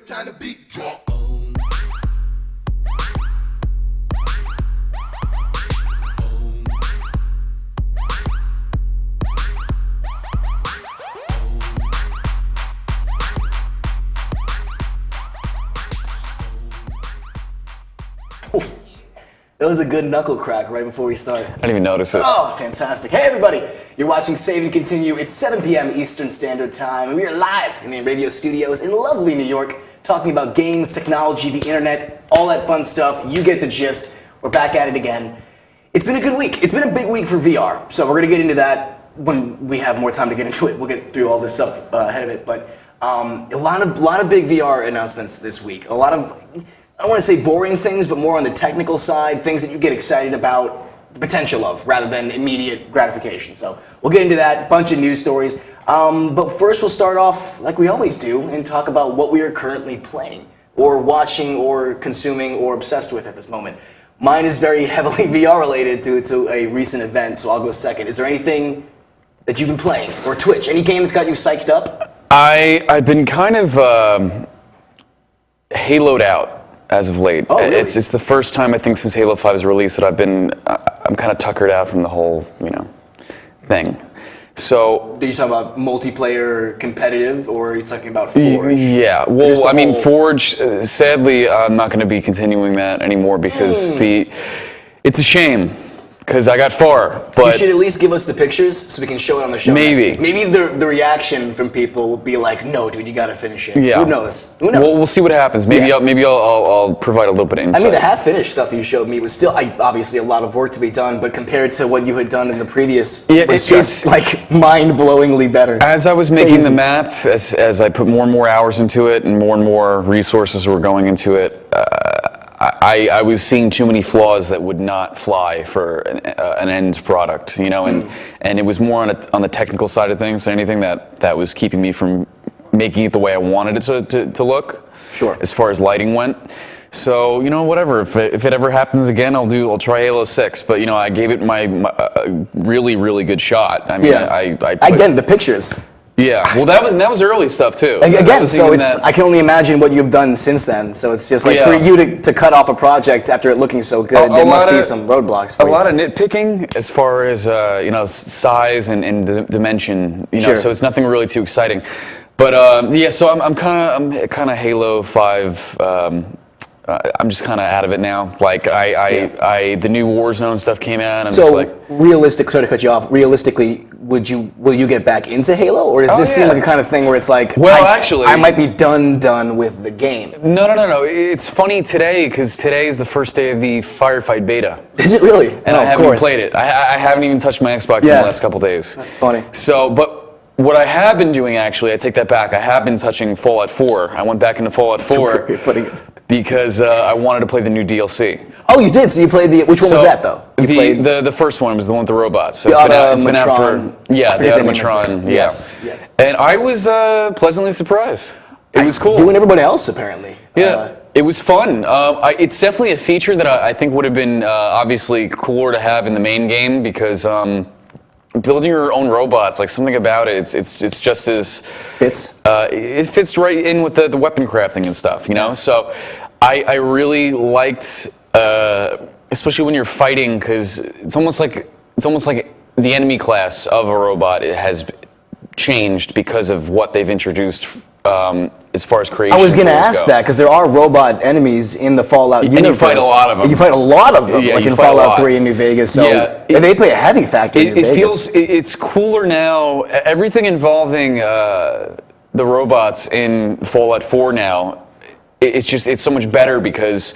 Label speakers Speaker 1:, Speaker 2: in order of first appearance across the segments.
Speaker 1: time the beat drop.
Speaker 2: That was a good knuckle crack right before we started.
Speaker 3: I didn't even notice it.
Speaker 2: Oh, fantastic. Hey, everybody. You're watching Save and Continue. It's 7 p.m. Eastern Standard Time, and we are live in the Inravio studios in lovely New York, talking about games, technology, the internet, all that fun stuff. You get the gist. We're back at it again. It's been a good week. It's been a big week for VR, so we're going to get into that when we have more time to get into it. We'll get through all this stuff ahead of it, but a lot of big VR announcements this week. A lot of, I don't want to say boring things, but more on the technical side, things that you get excited about the potential of, rather than immediate gratification. So we'll get into that, bunch of news stories. But first we'll start off, like we always do, and talk about what we are currently playing, or watching, or consuming, or obsessed with at this moment. Mine is very heavily VR related to a recent event, so I'll go second. Is there anything that you've been playing, or Twitch? Any game that's got you psyched up?
Speaker 3: I've been kind of haloed out as of late.
Speaker 2: Oh, really?
Speaker 3: It's the first time I think since Halo 5's release that I'm kind of tuckered out from the whole thing. So
Speaker 2: Are you talking about multiplayer competitive, or are you talking about Forge?
Speaker 3: Yeah, well, I mean, Forge, sadly, I'm not going to be continuing that anymore because it's a shame, because I got far, but
Speaker 2: you should at least give us the pictures so we can show it on the show.
Speaker 3: Maybe.
Speaker 2: Maybe the reaction from people will be like, no, dude, you got to finish it.
Speaker 3: Yeah.
Speaker 2: Who knows? Who knows?
Speaker 3: We'll see what happens. Maybe I'll provide a little bit of insight.
Speaker 2: I mean, the half-finished stuff you showed me was still, obviously, a lot of work to be done, but compared to what you had done in the previous, it was just like mind-blowingly better.
Speaker 3: As I was making the map, as I put more and more hours into it, and more resources were going into it, I was seeing too many flaws that would not fly for an end product, and it was more on the technical side of things than anything that was keeping me from making it the way I wanted it to look.
Speaker 2: Sure.
Speaker 3: As far as lighting went. So, whatever. If it ever happens again, I'll try Halo 6. But I gave it my really, really good shot. I mean, I
Speaker 2: get the pictures.
Speaker 3: Yeah, well, that was early stuff too.
Speaker 2: Again, so I can only imagine what you've done since then. So it's just like for you to cut off a project after it looking so good, there must be some roadblocks for you.
Speaker 3: A lot of nitpicking as far as size and dimension.
Speaker 2: Sure.
Speaker 3: So it's nothing really too exciting. But so I'm kind of Halo 5. I'm just kind of out of it now. Like the new Warzone stuff came out.
Speaker 2: Sorry to cut you off. Realistically, will you get back into Halo, or does this seem like a kind of thing where it's like, I might be done with the game?
Speaker 3: No. It's funny today because today is the first day of the Firefight beta.
Speaker 2: Is it really?
Speaker 3: And I haven't even played it. I haven't even touched my Xbox in the last couple days.
Speaker 2: That's funny.
Speaker 3: So, but what I have been doing, actually, I take that back. I have been touching Fallout 4. I went back into Fallout 4 because I wanted to play the new DLC.
Speaker 2: Oh, you did? So you played which one was that, though?
Speaker 3: The first one was the one with the robots. So
Speaker 2: it's
Speaker 3: been out for... Yeah, the Automatron.
Speaker 2: Yes.
Speaker 3: And I was pleasantly surprised. It was cool.
Speaker 2: You and everybody else, apparently.
Speaker 3: Yeah. It was fun. It's definitely a feature that I think would have been obviously cooler to have in the main game because... building your own robots, like something about it, it's just as
Speaker 2: fits.
Speaker 3: It fits right in with the weapon crafting and stuff, So I really liked, especially when you're fighting, because it's almost like the enemy class of a robot has changed because of what they've introduced. As far as creation,
Speaker 2: I was going to ask that because there are robot enemies in the Fallout universe.
Speaker 3: And you fight a lot of them.
Speaker 2: You fight a lot of them, like in Fallout 3 in New Vegas. So they play a heavy factor in New Vegas.
Speaker 3: It's cooler now. Everything involving the robots in Fallout 4 now, it's so much better because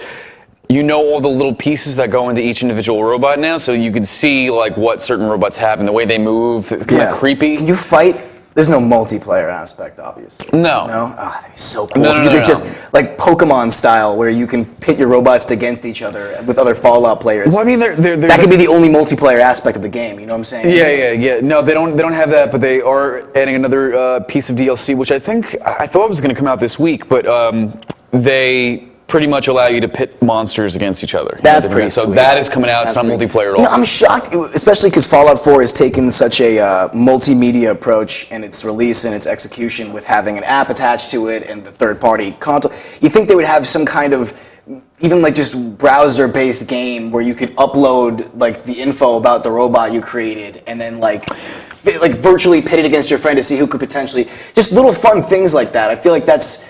Speaker 3: you know all the little pieces that go into each individual robot now, so you can see like what certain robots have and the way they move. It's kind of creepy.
Speaker 2: Can you fight? There's no multiplayer aspect, obviously.
Speaker 3: No.
Speaker 2: No? Oh, that'd be so cool. If you could just, like Pokemon style, where you can pit your robots against each other with other Fallout players.
Speaker 3: Well, I mean,
Speaker 2: that could be the only multiplayer aspect of the game, you know what I'm saying?
Speaker 3: Yeah. No, they don't have that, but they are adding another piece of DLC, which I thought was going to come out this week, but they pretty much allow you to pit monsters against each other.
Speaker 2: That's pretty sweet.
Speaker 3: So that is coming out. It's not multiplayer at all.
Speaker 2: I'm shocked, especially because Fallout 4 has taken such a multimedia approach in its release and its execution with having an app attached to it and the third-party console. You'd think they would have some kind of even like just browser-based game where you could upload like the info about the robot you created and then like virtually pit it against your friend to see who could potentially, just little fun things like that. I feel like that's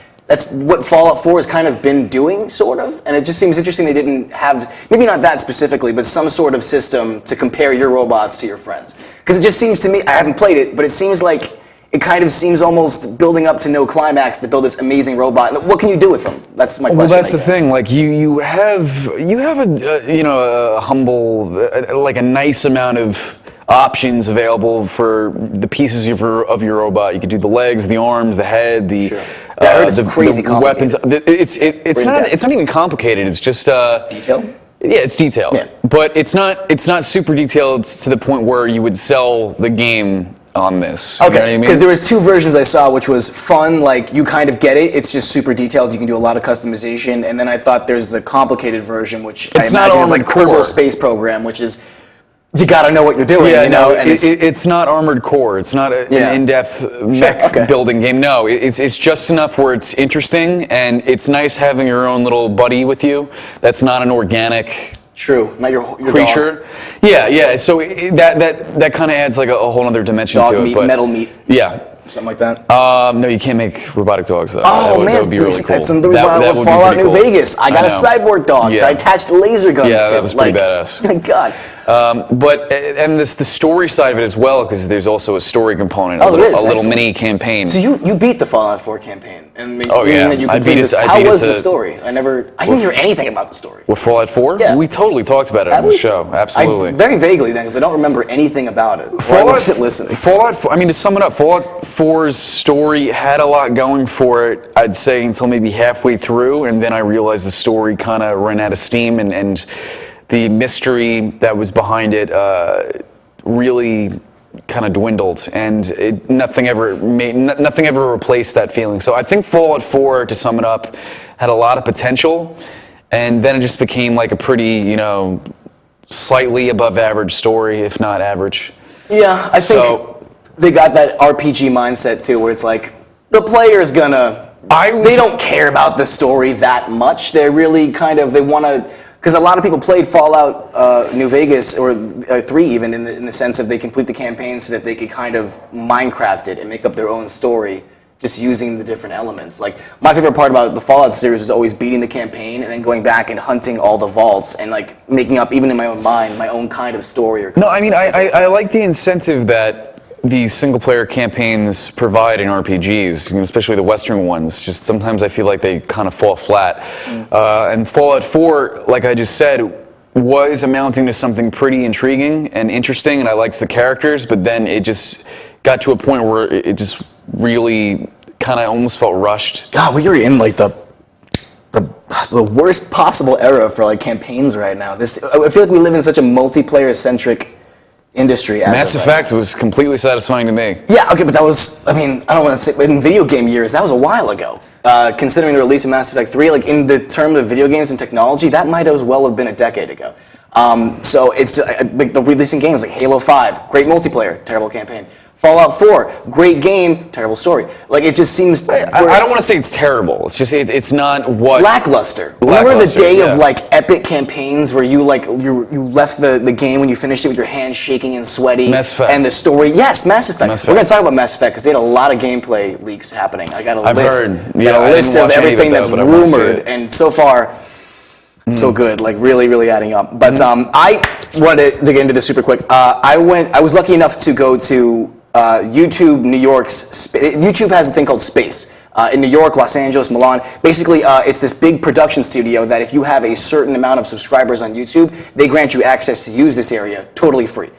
Speaker 2: what Fallout 4 has kind of been doing, sort of, and it just seems interesting they didn't have, maybe not that specifically, but some sort of system to compare your robots to your friends. Because it just seems to me, I haven't played it, but it seems like it kind of seems almost building up to no climax to build this amazing robot. What can you do with them? That's my question.
Speaker 3: Well, that's the thing. Like you have a humble, like a nice amount of options available for the pieces of your robot. You could do the legs, the arms, the head, the
Speaker 2: I heard it's crazy
Speaker 3: weapons. It's not even complicated. It's just
Speaker 2: detail.
Speaker 3: Yeah, it's detailed, but it's not super detailed to the point where you would sell the game on this.
Speaker 2: Okay, because there was two versions I saw, which was fun, like you kind of get it. It's just super detailed. You can do a lot of customization, and then I thought there's the complicated version, which I imagine is like Kerbal Space Program, which is you got to know what you're doing.
Speaker 3: Yeah,
Speaker 2: you know,
Speaker 3: and it's not Armored Core. It's not an in-depth mech building game. No, it's just enough where it's interesting, and it's nice having your own little buddy with you. That's not an organic.
Speaker 2: True, not your
Speaker 3: creature.
Speaker 2: Dog.
Speaker 3: Yeah. So that kind of adds like a whole other dimension
Speaker 2: to
Speaker 3: it.
Speaker 2: Meat, metal meat.
Speaker 3: Yeah.
Speaker 2: Something like that?
Speaker 3: No, you can't make robotic dogs, though.
Speaker 2: Oh, man.
Speaker 3: That would be really cool.
Speaker 2: That's the reason why I love Fallout New Vegas. I got a cyborg dog that I attached laser guns to.
Speaker 3: Yeah, that was pretty badass.
Speaker 2: My God.
Speaker 3: And the story side of it as well, because there's also a story component.
Speaker 2: Oh, there is.
Speaker 3: A little mini campaign.
Speaker 2: So you beat the Fallout 4 campaign. And
Speaker 3: oh, yeah.
Speaker 2: That you
Speaker 3: I beat it.
Speaker 2: How was the story? I didn't hear anything about the story.
Speaker 3: With Fallout 4?
Speaker 2: Yeah.
Speaker 3: We totally talked about it on the show. Absolutely.
Speaker 2: Very vaguely then, because I don't remember anything about it. I wasn't listening.
Speaker 3: Fallout 4, to sum it up, Fallout 4's story had a lot going for it, I'd say, until maybe halfway through, and then I realized the story kind of ran out of steam, and the mystery that was behind it really kind of dwindled, and nothing ever replaced that feeling. So I think Fallout 4, to sum it up, had a lot of potential, and then it just became like a pretty, slightly above average story, if not average.
Speaker 2: Yeah, I think they got that RPG mindset too, where it's like the player's gonna. They don't care about the story that much. They're really they want to. Because a lot of people played Fallout New Vegas, or 3 even, in the sense of they complete the campaign so that they could kind of Minecraft it and make up their own story, just using the different elements. Like, my favorite part about the Fallout series was always beating the campaign and then going back and hunting all the vaults and like making up, even in my own mind, my own kind of story. Or
Speaker 3: I like the incentive that these single-player campaigns provide in RPGs, especially the Western ones. Just sometimes I feel like they kind of fall flat. And Fallout 4, like I just said, was amounting to something pretty intriguing and interesting, and I liked the characters, but then it just got to a point where it just really kind of almost felt rushed.
Speaker 2: God, we are in like the worst possible era for like campaigns right now. I feel like we live in such a multiplayer-centric industry.
Speaker 3: Mass Effect was completely satisfying to me.
Speaker 2: Yeah, okay, but that was, I don't want to say, in video game years, that was a while ago. Considering the release of Mass Effect 3, like in the term of video games and technology, that might as well have been a decade ago. So it's like the releasing games like Halo 5, great multiplayer, terrible campaign. Fallout 4, great game, terrible story. Like, it just seems.
Speaker 3: I don't want to say it's terrible. It's just it's not what.
Speaker 2: Lackluster. Remember the day of like epic campaigns where you like you left the game when you finished it with your hands shaking and sweaty.
Speaker 3: Mass Effect.
Speaker 2: And the story. Yes, Mass Effect. We're gonna talk about Mass Effect because they had a lot of gameplay leaks happening. I got a list.
Speaker 3: Heard. Yeah,
Speaker 2: got a list of everything that's rumored, and so far. So good, like really adding up. But I wanted to get into this super quick. I was lucky enough to go to YouTube New York's. YouTube has a thing called Space in New York, Los Angeles, Milan. Basically, it's this big production studio that if you have a certain amount of subscribers on YouTube, they grant you access to use this area totally free.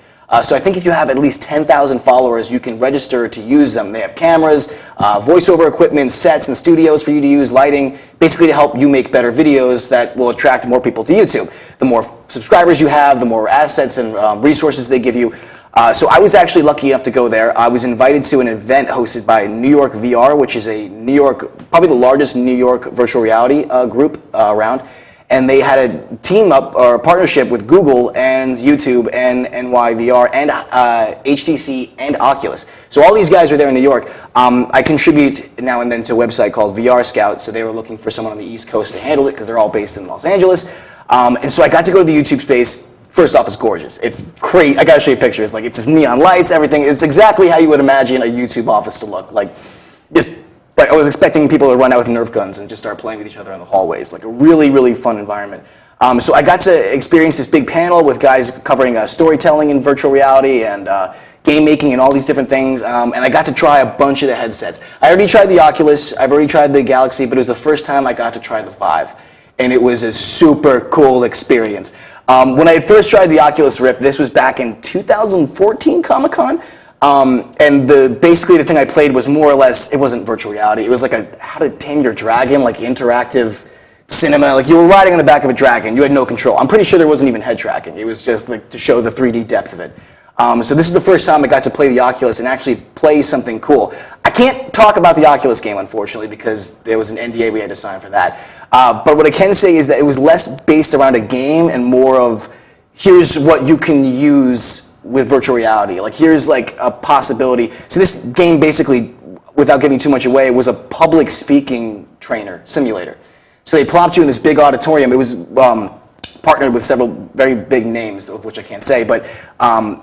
Speaker 2: So I think if you have at least 10,000 followers, you can register to use them. They have cameras, voiceover equipment, sets and studios for you to use, lighting, basically to help you make better videos that will attract more people to YouTube. The more subscribers you have, the more assets and resources they give you. So I was actually lucky enough to go there. I was invited to an event hosted by New York VR, which is a New York probably the largest New York virtual reality group around. And they had a team up or a partnership with Google and YouTube and NYVR and HTC and Oculus. So all these guys are there in New York. I contribute now and then to a website called VR Scout. So they were looking for someone on the East Coast to handle it because they're all based in Los Angeles. And so I got to go to the YouTube space. First off, it's gorgeous. It's great. I gotta show you a picture. It's like it's just neon lights, everything. It's exactly how you would imagine a YouTube office to look. Like I was expecting people to run out with Nerf guns and just start playing with each other in the hallways. Like a really, really fun environment. So I got to experience this big panel with guys covering storytelling in virtual reality and game making and all these different things. And I got to try a bunch of the headsets. I already tried the Oculus. I've already tried the Galaxy, but it was the first time I got to try the Vive. And it was a super cool experience. When I first tried the Oculus Rift, this was back in 2014 Comic-Con. And basically the thing I played was more or less, it wasn't virtual reality. It was like a How to Tame Your Dragon, like interactive cinema. Like you were riding on the back of a dragon. You had no control. I'm pretty sure there wasn't even head tracking. It was just like to show the 3D depth of it. So this is the first time I got to play the Oculus and actually play something cool. I can't talk about the Oculus game, unfortunately, because there was an NDA we had to sign for that. But what I can say is that it was less based around a game and more of, here's what you can use with virtual reality. Like here's like a possibility. So this game basically, without giving too much away, was a public speaking trainer simulator. So they plopped you in this big auditorium. It was partnered with several very big names, of which I can't say, but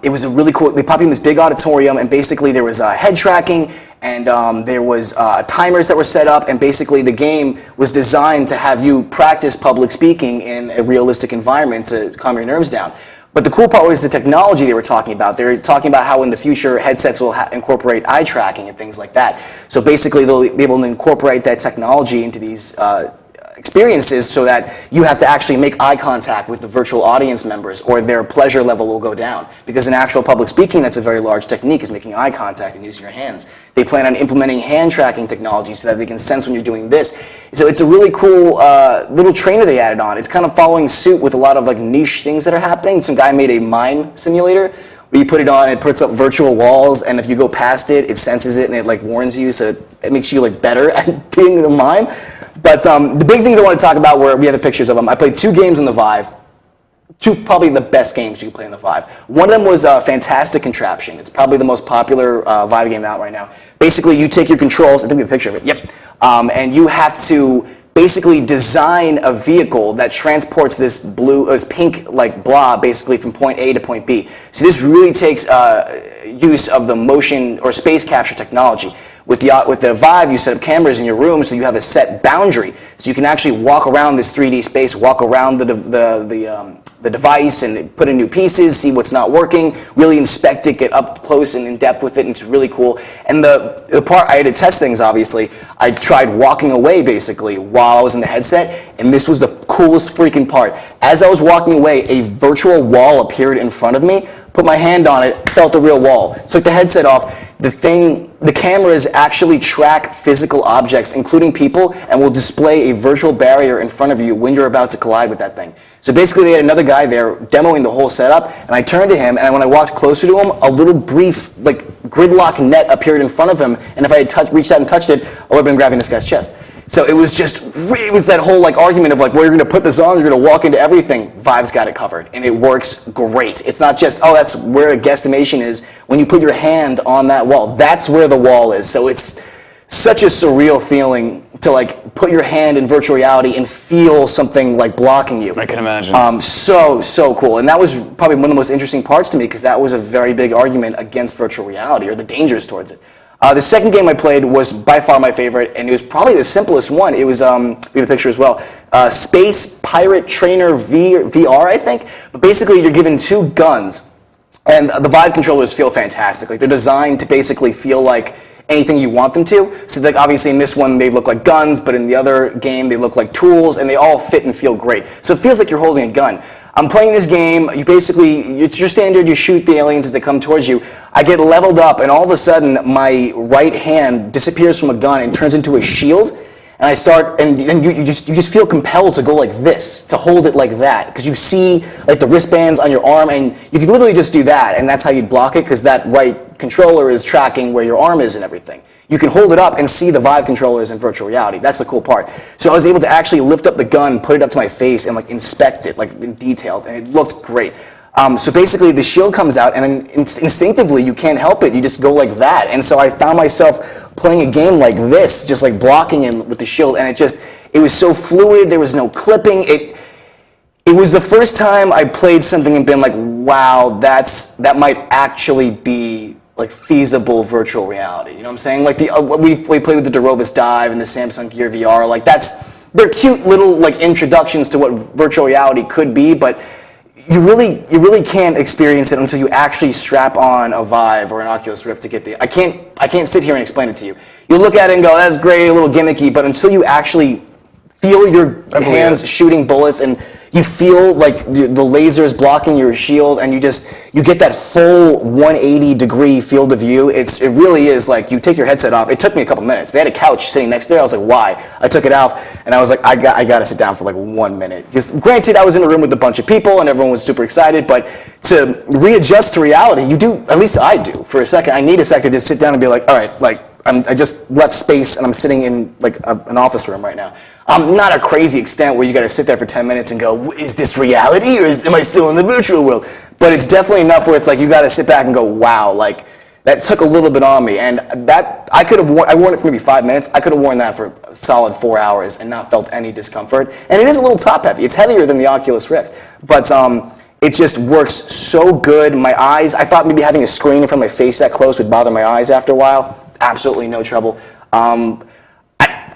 Speaker 2: it was a really cool, they popped you in this big auditorium and basically there was head tracking and there was timers that were set up, and basically the game was designed to have you practice public speaking in a realistic environment to calm your nerves down. But the cool part was the technology they were talking about. They were talking about how in the future headsets will incorporate eye tracking and things like that. So basically they'll be able to incorporate that technology into these experiences so that you have to actually make eye contact with the virtual audience members or their pleasure level will go down. Because in actual public speaking, that's a very large technique, is making eye contact and using your hands. They plan on implementing hand tracking technology so that they can sense when you're doing this. So it's a really cool little trainer they added on. It's kind of following suit with a lot of like niche things that are happening. Some guy made a mime simulator where you put it on, it puts up virtual walls, and if you go past it, it senses it and it like warns you, so it makes you like better at being the mime. But the big things I want to talk about were, we have the pictures of them. I played 2 games on the Vive. 2 probably the best games you can play on the Vive. One of them was Fantastic Contraption. It's probably the most popular Vive game out right now. Basically, you take your controls, I think we have a picture of it, yep. And you have to basically design a vehicle that transports this pink like blob basically from point A to point B. So this really takes use of the motion or space capture technology. With the Vive, you set up cameras in your room so you have a set boundary. So you can actually walk around this 3D space, walk around the device and put in new pieces, see what's not working, really inspect it, get up close and in depth with it, and it's really cool. And the part, I had to test things obviously, I tried walking away basically while I was in the headset, and this was the coolest freaking part. As I was walking away, a virtual wall appeared in front of me, put my hand on it, felt a real wall. Took the headset off, the cameras actually track physical objects, including people, and will display a virtual barrier in front of you when you're about to collide with that thing. So basically they had another guy there demoing the whole setup, and I turned to him, and when I walked closer to him, a little brief like gridlock net appeared in front of him, and if I had reached out and touched it, I would have been grabbing this guy's chest. So it was that whole like argument of like, well, you're going to put this on, you're going to walk into everything. Vive's got it covered, and it works great. It's not just, oh, that's where a guesstimation is. When you put your hand on that wall, that's where the wall is. So it's such a surreal feeling to like put your hand in virtual reality and feel something like blocking you.
Speaker 3: I can imagine.
Speaker 2: So cool. And that was probably one of the most interesting parts to me, because that was a very big argument against virtual reality or the dangers towards it. The second game I played was by far my favorite, and it was probably the simplest one. It was, we have a picture as well, Space Pirate Trainer VR, I think. But basically, you're given 2 guns, and the Vive controllers feel fantastic. Like, they're designed to basically feel like anything you want them to. So like obviously in this one, they look like guns, but in the other game, they look like tools, and they all fit and feel great. So it feels like you're holding a gun. I'm playing this game, it's your standard, you shoot the aliens as they come towards you. I get leveled up, and all of a sudden, my right hand disappears from a gun and turns into a shield. and I start, and you just feel compelled to go like this, to hold it like that, because you see like the wristbands on your arm, and you can literally just do that, and that's how you'd block it, because that right controller is tracking where your arm is and everything. You can hold it up and see the Vive controllers in virtual reality. That's the cool part. So I was able to actually lift up the gun, put it up to my face, and like inspect it like in detail, and it looked great. So basically, the shield comes out, and instinctively, you can't help it. You just go like that. And so I found myself playing a game like this, just like blocking in with the shield, and it was so fluid. There was no clipping. It was the first time I played something and been like, wow, that might actually be like feasible virtual reality. You know what I'm saying? Like we played with the Durovis Dive and the Samsung Gear VR. Like they're cute little like introductions to what virtual reality could be, but you really can't experience it until you actually strap on a Vive or an Oculus Rift to get the. I can't sit here and explain it to you. You look at it and go, that's great, a little gimmicky, but until you actually feel your hands shooting bullets and you feel like the lasers blocking your shield, and you get that full 180-degree field of view. It really is like you take your headset off. It took me a couple minutes. They had a couch sitting next there. I was like, why? I took it off, and I was like, I got to sit down for like 1 minute. Just granted, I was in a room with a bunch of people, and everyone was super excited, but to readjust to reality, you do, at least I do, for a second. I need a second to just sit down and be like, all right, like I just left space, and I'm sitting in like an office room right now. Not a crazy extent where you got to sit there for 10 minutes and go, is this reality or am I still in the virtual world? But it's definitely enough where it's like you got to sit back and go, wow, like that took a little bit on me. And that I worn it for maybe 5 minutes. I could have worn that for a solid 4 hours and not felt any discomfort. And it is a little top heavy. It's heavier than the Oculus Rift, but it just works so good. My eyes, I thought maybe having a screen in front of my face that close would bother my eyes after a while. Absolutely no trouble.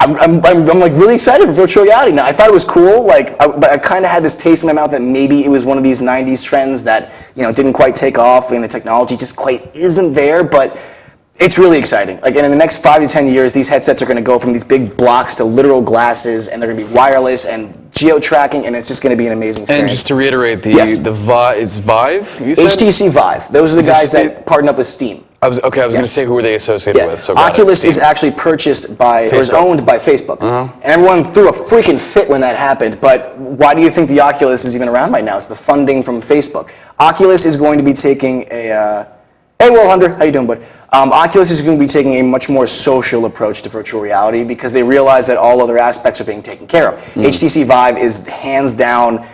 Speaker 2: I'm like really excited for virtual reality now. I thought it was cool, but I kind of had this taste in my mouth that maybe it was one of these '90s trends that didn't quite take off, and the technology just quite isn't there. But it's really exciting. Like, and in the next 5 to 10 years, these headsets are going to go from these big blocks to literal glasses, and they're going to be wireless and geo-tracking, and it's just going to be an amazing experience.
Speaker 3: And just to reiterate,
Speaker 2: Yes.
Speaker 3: it's Vive? You said?
Speaker 2: HTC Vive. Those are the guys that partnered up with Steam.
Speaker 3: I was going to say, who are they associated with? So
Speaker 2: Oculus is actually purchased by, or is owned by Facebook. And everyone threw a freaking fit when that happened, but why do you think the Oculus is even around right now? It's the funding from Facebook. Oculus is going to be taking a, hey Will Hunter, how you doing, bud? Oculus is going to be taking a much more social approach to virtual reality because they realize that all other aspects are being taken care of. HTC Vive is hands down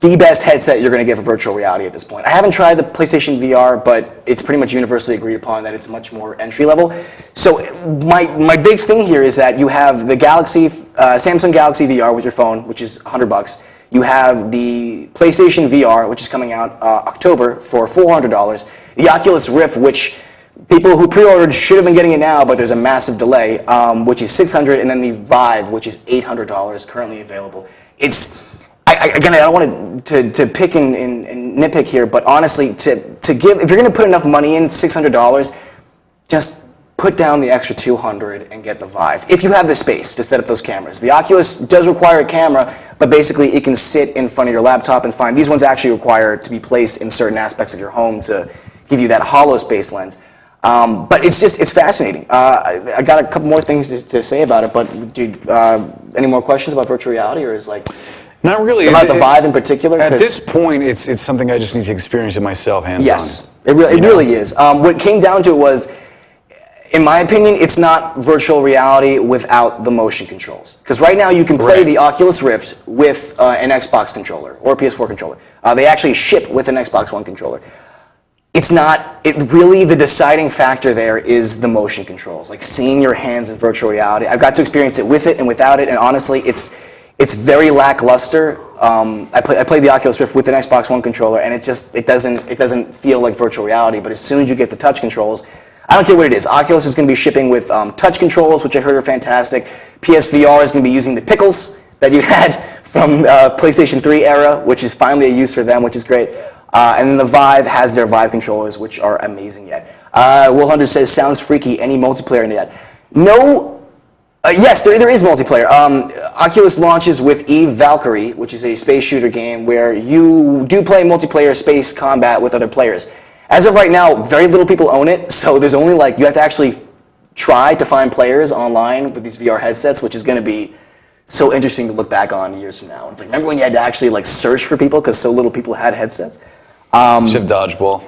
Speaker 2: the best headset you're going to get for virtual reality at this point. I haven't tried the PlayStation VR, but it's pretty much universally agreed upon that it's much more entry level. So my big thing here is that you have the Samsung Galaxy VR with your phone, which is $100. You have the PlayStation VR, which is coming out October for $400. The Oculus Rift, which people who pre-ordered should have been getting it now, but there's a massive delay, which is $600, and then the Vive, which is $800, currently available. Again, I don't want to pick and nitpick here, but honestly, to give, if you're going to put enough money in, $600, just put down the extra $200 and get the Vive. If you have the space to set up those cameras. The Oculus does require a camera, but basically it can sit in front of your laptop and fine. These ones actually require to be placed in certain aspects of your home to give you that hollow space lens. But it's fascinating. I got a couple more things to say about it, but dude, any more questions about virtual reality, or is like...
Speaker 3: Not really.
Speaker 2: About the Vive in particular?
Speaker 3: At this point, it's something I just need to experience it myself, hands-on.
Speaker 2: Yes, it really is. What came down to it was, in my opinion, it's not virtual reality without the motion controls. Because right now you can play the Oculus Rift with an Xbox controller or a PS4 controller. They actually ship with an Xbox One controller. Really the deciding factor there is the motion controls, like seeing your hands in virtual reality. I've got to experience it with it and without it, and honestly, it's very lackluster. I played the Oculus Rift with an Xbox One controller, and it doesn't feel like virtual reality. But as soon as you get the touch controls, I don't care what it is. Oculus is going to be shipping with touch controls, which I heard are fantastic. PSVR is going to be using the pickles that you had from PlayStation 3 era, which is finally a use for them, which is great. And then the Vive has their Vive controllers, which are amazing yet. Will Hunter says, sounds freaky. Any multiplayer in that? No. Yes, there is multiplayer. Oculus launches with Eve Valkyrie, which is a space shooter game where you do play multiplayer space combat with other players. As of right now, very little people own it, so there's only you have to actually try to find players online with these VR headsets, which is going to be so interesting to look back on years from now. It's like, remember when you had to actually like search for people because so little people had headsets?
Speaker 3: Should have dodgeball.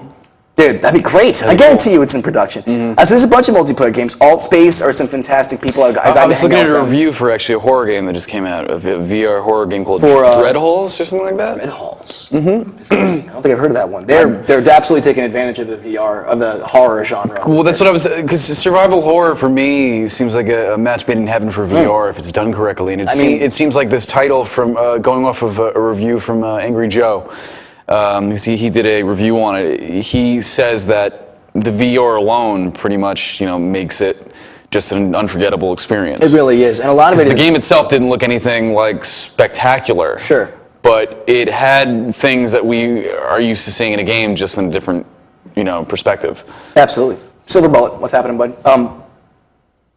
Speaker 2: Dude, that'd be great. I guarantee you it's in production. So there's a bunch of multiplayer games. Altspace are some fantastic people.
Speaker 3: I was looking at a review for actually a horror game that just came out, a VR horror game called Dreadhalls or something like that.
Speaker 2: Dreadhalls. I don't think I've heard of that one. They're absolutely taking advantage of the VR, of the horror genre.
Speaker 3: Well, that's what I was, because survival horror for me seems like a match made in heaven for VR if it's done correctly. And it seems like this title from going off of a review from Angry Joe. He did a review on it. He says that the VR alone pretty much, makes it just an unforgettable experience.
Speaker 2: It really is, and a lot of it is...
Speaker 3: The game itself didn't look anything like spectacular.
Speaker 2: Sure.
Speaker 3: But it had things that we are used to seeing in a game, just in a different, perspective.
Speaker 2: Absolutely. Silver Bullet, what's happening, bud?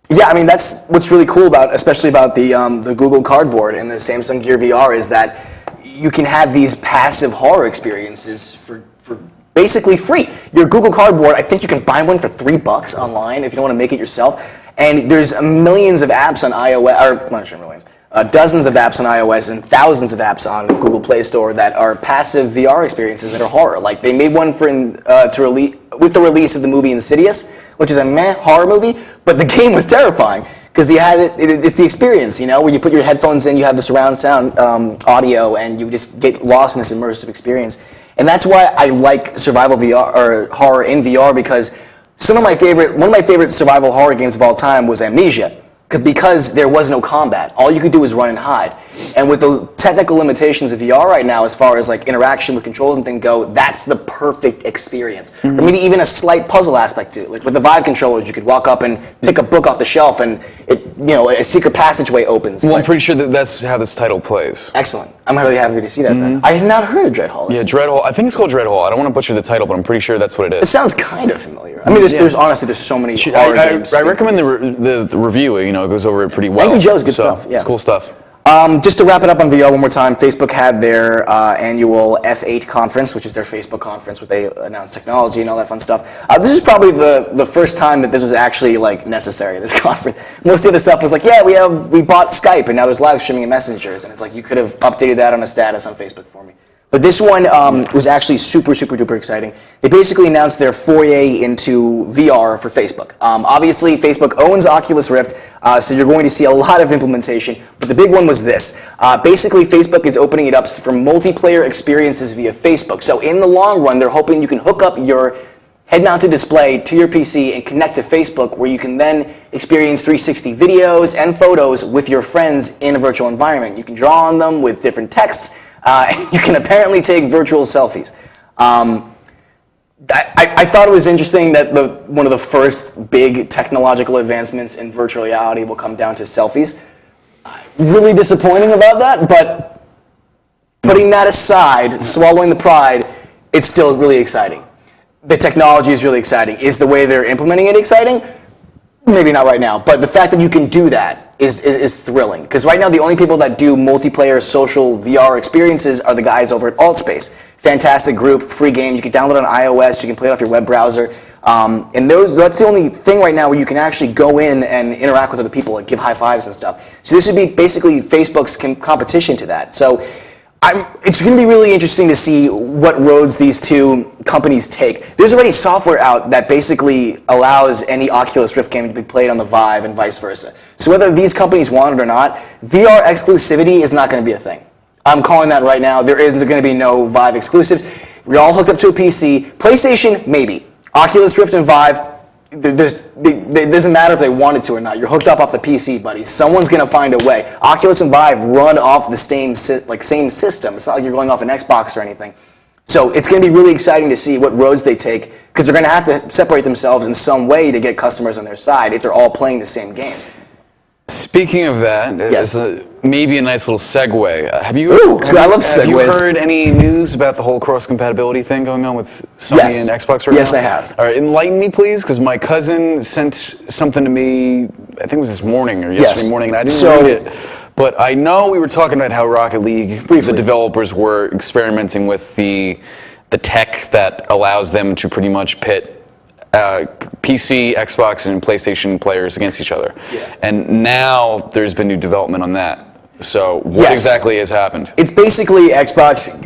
Speaker 2: Yeah, I mean, that's what's really cool about, especially about the Google Cardboard and the Samsung Gear VR, is that you can have these passive horror experiences for basically free. Your Google Cardboard, I think you can buy one for $3 online if you don't want to make it yourself. And there's millions of apps on iOS, or not sure millions, dozens of apps on iOS and thousands of apps on Google Play Store that are passive VR experiences that are horror. Like they made one for with the release of the movie Insidious, which is a meh horror movie, but the game was terrifying. Because you had it's the experience, where you put your headphones in, you have the surround sound audio, and you just get lost in this immersive experience. And that's why I like survival VR or horror in VR, because one of my favorite survival horror games of all time was Amnesia, because there was no combat. All you could do was run and hide. And with the technical limitations of VR right now, as far as like interaction with controls and things go, that's the perfect experience. Or maybe even a slight puzzle aspect to it. Like with the Vive controllers, you could walk up and pick a book off the shelf, and a secret passageway opens.
Speaker 3: Well, I'm pretty sure that's how this title plays.
Speaker 2: Excellent. I'm really happy to see that. Then I had not heard of Dreadhall.
Speaker 3: Yeah, Dreadhall. I think it's called Dreadhall. I don't want to butcher the title, but I'm pretty sure that's what it is.
Speaker 2: It sounds kind of familiar. I mean, there's honestly so many horror games.
Speaker 3: I recommend the review. It goes over it pretty well.
Speaker 2: Angry Joe's good stuff. Yeah,
Speaker 3: it's cool stuff.
Speaker 2: Just to wrap it up on VR one more time, Facebook had their annual F8 conference, which is their Facebook conference where they announce technology and all that fun stuff. This is probably the first time that this was actually necessary, this conference. Most of the other stuff was like, yeah, we bought Skype and now there's live streaming and messengers, and it's like you could have updated that on a status on Facebook for me. But this one was actually super, super duper exciting. They basically announced their foray into VR for Facebook. Obviously, Facebook owns Oculus Rift, so you're going to see a lot of implementation. But the big one was this. Basically, Facebook is opening it up for multiplayer experiences via Facebook. So in the long run, they're hoping you can hook up your head-mounted display to your PC and connect to Facebook, where you can then experience 360 videos and photos with your friends in a virtual environment. You can draw on them with different texts. And you can apparently take virtual selfies. I thought it was interesting that one of the first big technological advancements in virtual reality will come down to selfies. Really disappointing about that, but putting that aside, swallowing the pride, it's still really exciting. The technology is really exciting. Is the way they're implementing it exciting? Maybe not right now, but the fact that you can do that is thrilling. Because right now, the only people that do multiplayer social VR experiences are the guys over at Altspace. Fantastic group, free game. You can download it on iOS. You can play it off your web browser. And that's the only thing right now where you can actually go in and interact with other people, like give high fives and stuff. So this would be basically Facebook's competition to that. So it's going to be really interesting to see what roads these two companies take. There's already software out that basically allows any Oculus Rift game to be played on the Vive and vice versa. So whether these companies want it or not, VR exclusivity is not going to be a thing. I'm calling that right now. There isn't going to be no Vive exclusives. We're all hooked up to a PC. PlayStation, maybe. Oculus Rift and Vive, it doesn't matter if they wanted to or not. You're hooked up off the PC, buddy. Someone's going to find a way. Oculus and Vive run off the same system. It's not like you're going off an Xbox or anything. So it's going to be really exciting to see what roads they take, because they're going to have to separate themselves in some way to get customers on their side if they're all playing the same games.
Speaker 3: Speaking of that,
Speaker 2: yes.
Speaker 3: Maybe a nice little segue.
Speaker 2: I love segues.
Speaker 3: Have you heard any news about the whole cross-compatibility thing going on with Sony and Xbox right now?
Speaker 2: Yes, I have.
Speaker 3: All right, enlighten me, please, because my cousin sent something to me, I think it was this morning or yesterday morning, and I didn't read it. But I know we were talking about how Rocket League, the developers were experimenting with the tech that allows them to pretty much pit PC, Xbox, and PlayStation players against each other.
Speaker 2: Yeah.
Speaker 3: And now there's been new development on that. So what exactly has happened?
Speaker 2: It's basically Xbox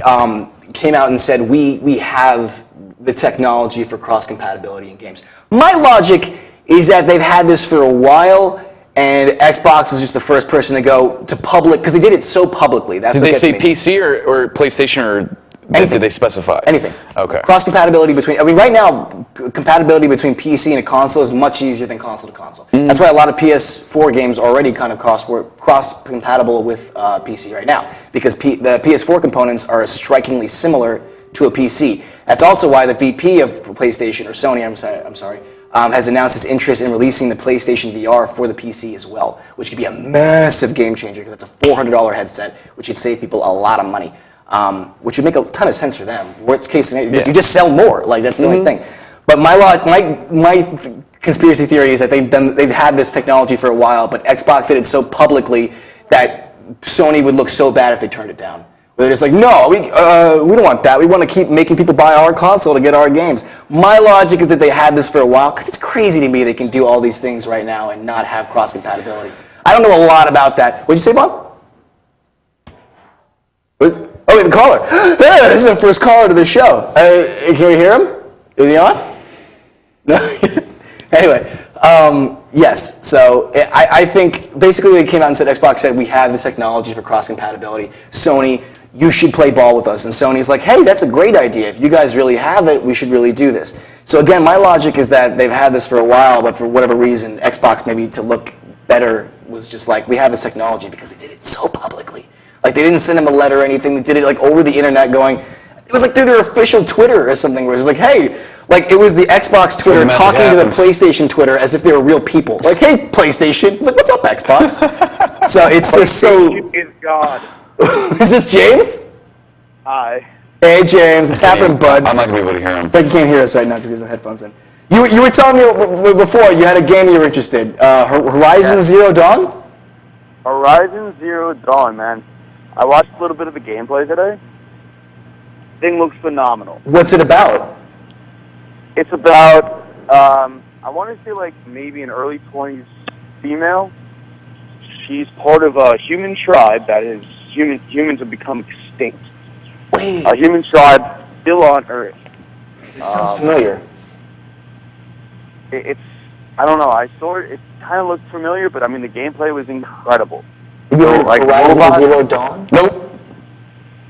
Speaker 2: came out and said, we have the technology for cross-compatibility in games. My logic is that they've had this for a while, and Xbox was just the first person to go to public, because they did it so publicly. That's
Speaker 3: Did
Speaker 2: what
Speaker 3: they
Speaker 2: gets
Speaker 3: say
Speaker 2: me.
Speaker 3: PC or PlayStation, or did they specify?
Speaker 2: Anything.
Speaker 3: Okay.
Speaker 2: Cross-compatibility between, I mean, right now, compatibility between PC and a console is much easier than console to console. That's why a lot of PS4 games already kind of cross-compatible with PC right now, because the PS4 components are strikingly similar to a PC. That's also why the VP of PlayStation, or Sony, I'm sorry, has announced its interest in releasing the PlayStation VR for the PC as well, which could be a massive game changer, because it's a $400 headset, which would save people a lot of money. Which would make a ton of sense for them. Worst case scenario, you just sell more. Like, that's the only thing. But my conspiracy theory is that they've had this technology for a while, but Xbox did it so publicly that Sony would look so bad if they turned it down. They're just like, no, we don't want that. We want to keep making people buy our console to get our games. My logic is that they had this for a while, because it's crazy to me they can do all these things right now and not have cross-compatibility. I don't know a lot about that. What'd you say, Bob? Oh, we have a caller. Yeah, this is the first caller to the show. Can we hear him? Is he on? No? Anyway, yes. So I think basically they came out and said, Xbox said, we have this technology for cross-compatibility. Sony, you should play ball with us. And Sony's like, hey, that's a great idea. If you guys really have it, we should really do this. So again, my logic is that they've had this for a while, but for whatever reason, Xbox maybe to look better was just like, we have this technology, because they did it so publicly. Like, they didn't send him a letter or anything. They did it like over the internet going, it was like through their official Twitter or something, where it was like, hey, like it was the Xbox Twitter talking to the PlayStation Twitter as if they were real people. Like, hey, PlayStation. It's like, what's up, Xbox? So it's just so...
Speaker 1: is God.
Speaker 2: Is this James?
Speaker 1: Hi.
Speaker 2: Hey, James. It's happening, bud.
Speaker 3: I'm not going to be able to hear him.
Speaker 2: Frankie can't hear us right now because he has no headphones in. You were telling me before you had a game you were interested. Horizon Zero Dawn?
Speaker 1: Horizon Zero Dawn, man. I watched a little bit of the gameplay today. Thing looks phenomenal.
Speaker 2: What's it about?
Speaker 1: It's about, I want to say like maybe an early 20s female. She's part of a human tribe that is, humans have become extinct.
Speaker 2: Wait.
Speaker 1: A human tribe still on Earth.
Speaker 2: This sounds familiar.
Speaker 1: It's, I don't know, it kind of looked familiar, but I mean the gameplay was incredible.
Speaker 2: Like Horizon Zero Dawn? Nope.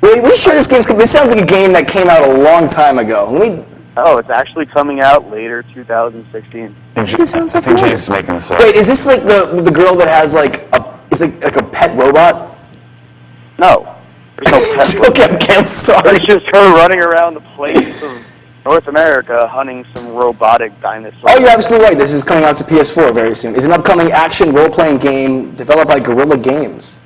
Speaker 2: Wait, we sure this game's... This sounds like a game that came out a long time ago.
Speaker 1: Oh, it's actually coming out later, 2016.
Speaker 2: This sounds so
Speaker 3: I think
Speaker 2: familiar.
Speaker 3: James is making this up.
Speaker 2: Wait, is this like the girl that has like a pet robot?
Speaker 1: No. There's no pet.
Speaker 2: Okay, I'm sorry.
Speaker 1: It's just her running around the place of North America hunting some robotic dinosaurs.
Speaker 2: Oh, you're absolutely right. This is coming out to PS4 very soon. It's an upcoming action role-playing game developed by Guerrilla Games.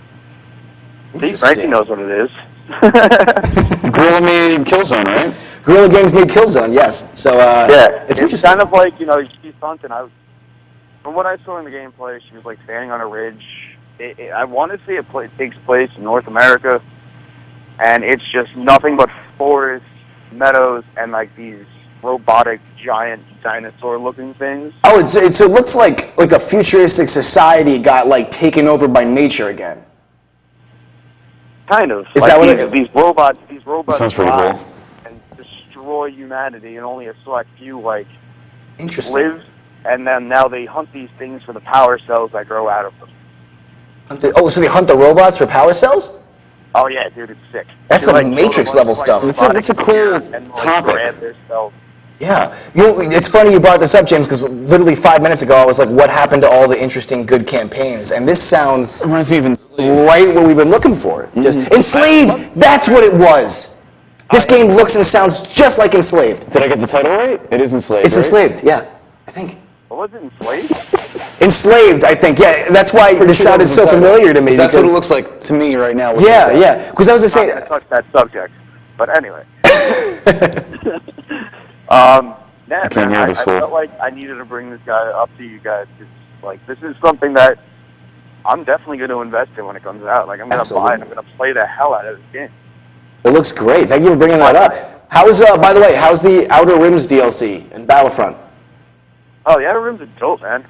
Speaker 1: See, Frankie knows what it is.
Speaker 3: Gorilla made Killzone, right?
Speaker 2: Guerrilla Games made Killzone, yes. So
Speaker 1: yeah,
Speaker 2: it's
Speaker 1: interesting. Kind of like, you know, she's hunting. From what I saw in the gameplay, she was like standing on a ridge. I want to say it takes place in North America, and it's just nothing but forests, meadows, and like these robotic giant dinosaur-looking things.
Speaker 2: Oh, so it looks like a futuristic society got like taken over by nature again.
Speaker 1: Kind of.
Speaker 2: Is
Speaker 1: like
Speaker 2: that what
Speaker 1: these robots
Speaker 3: Sounds pretty
Speaker 1: fly
Speaker 3: cool.
Speaker 1: and destroy humanity, and only a select few like
Speaker 2: Interesting.
Speaker 1: live. And then now they hunt these things for the power cells that grow out of them.
Speaker 2: So they hunt the robots for power cells?
Speaker 1: Oh yeah, dude, it's sick.
Speaker 2: That's
Speaker 1: You're,
Speaker 2: some Matrix level stuff.
Speaker 3: That's a cool topic.
Speaker 1: Grab their cells.
Speaker 2: Yeah. It's funny you brought this up, James, because literally 5 minutes ago I was like, what happened to all the interesting good campaigns? And this sounds
Speaker 3: Reminds me of
Speaker 2: right what we've been looking for. Just Enslaved, that's what it was. This game looks and sounds just like Enslaved.
Speaker 3: Did I get the title right? It is Enslaved,
Speaker 2: It's
Speaker 3: right?
Speaker 2: Enslaved, yeah, I think.
Speaker 1: What was it, Enslaved?
Speaker 2: Enslaved, I think, yeah. That's why this sounded so familiar to me.
Speaker 3: That's what it
Speaker 2: because-
Speaker 3: looks like to me right now.
Speaker 2: Yeah. Because I was just
Speaker 1: I'm
Speaker 2: saying...
Speaker 1: not gonna touch that subject, but anyway.
Speaker 3: I can't hear this
Speaker 1: I
Speaker 3: fool.
Speaker 1: felt like I needed to bring this guy up to you guys because, like, this is something that I'm definitely going to invest in when it comes out. Like, I'm going to buy it. I'm going to play the hell out of this game.
Speaker 2: It looks great. Thank you for bringing that up. By the way, how's the Outer Rims DLC in Battlefront?
Speaker 1: Oh, the Outer Rim's a dope, man.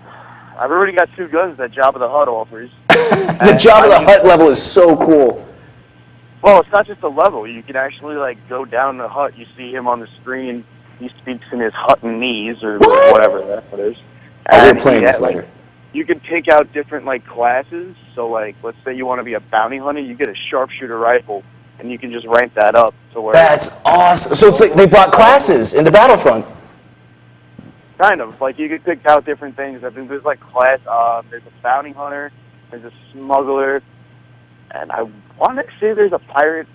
Speaker 1: I've already got 2 guns that Jabba the Hutt offers.
Speaker 2: The Jabba the Hutt level is so cool.
Speaker 1: Well, it's not just a level. You can actually, like, go down the hut. You see him on the screen. He speaks in his Huttonese or whatever that is.
Speaker 2: We're playing this later.
Speaker 1: You can pick out different, like, classes. So, like, let's say you want to be a bounty hunter. You get a sharpshooter rifle, and you can just rank that up to where...
Speaker 2: That's awesome. So it's like they brought classes into Battlefront.
Speaker 1: Kind of. Like, you could pick out different things. I think there's, like, there's a bounty hunter, there's a smuggler, and I want to say there's a pirate.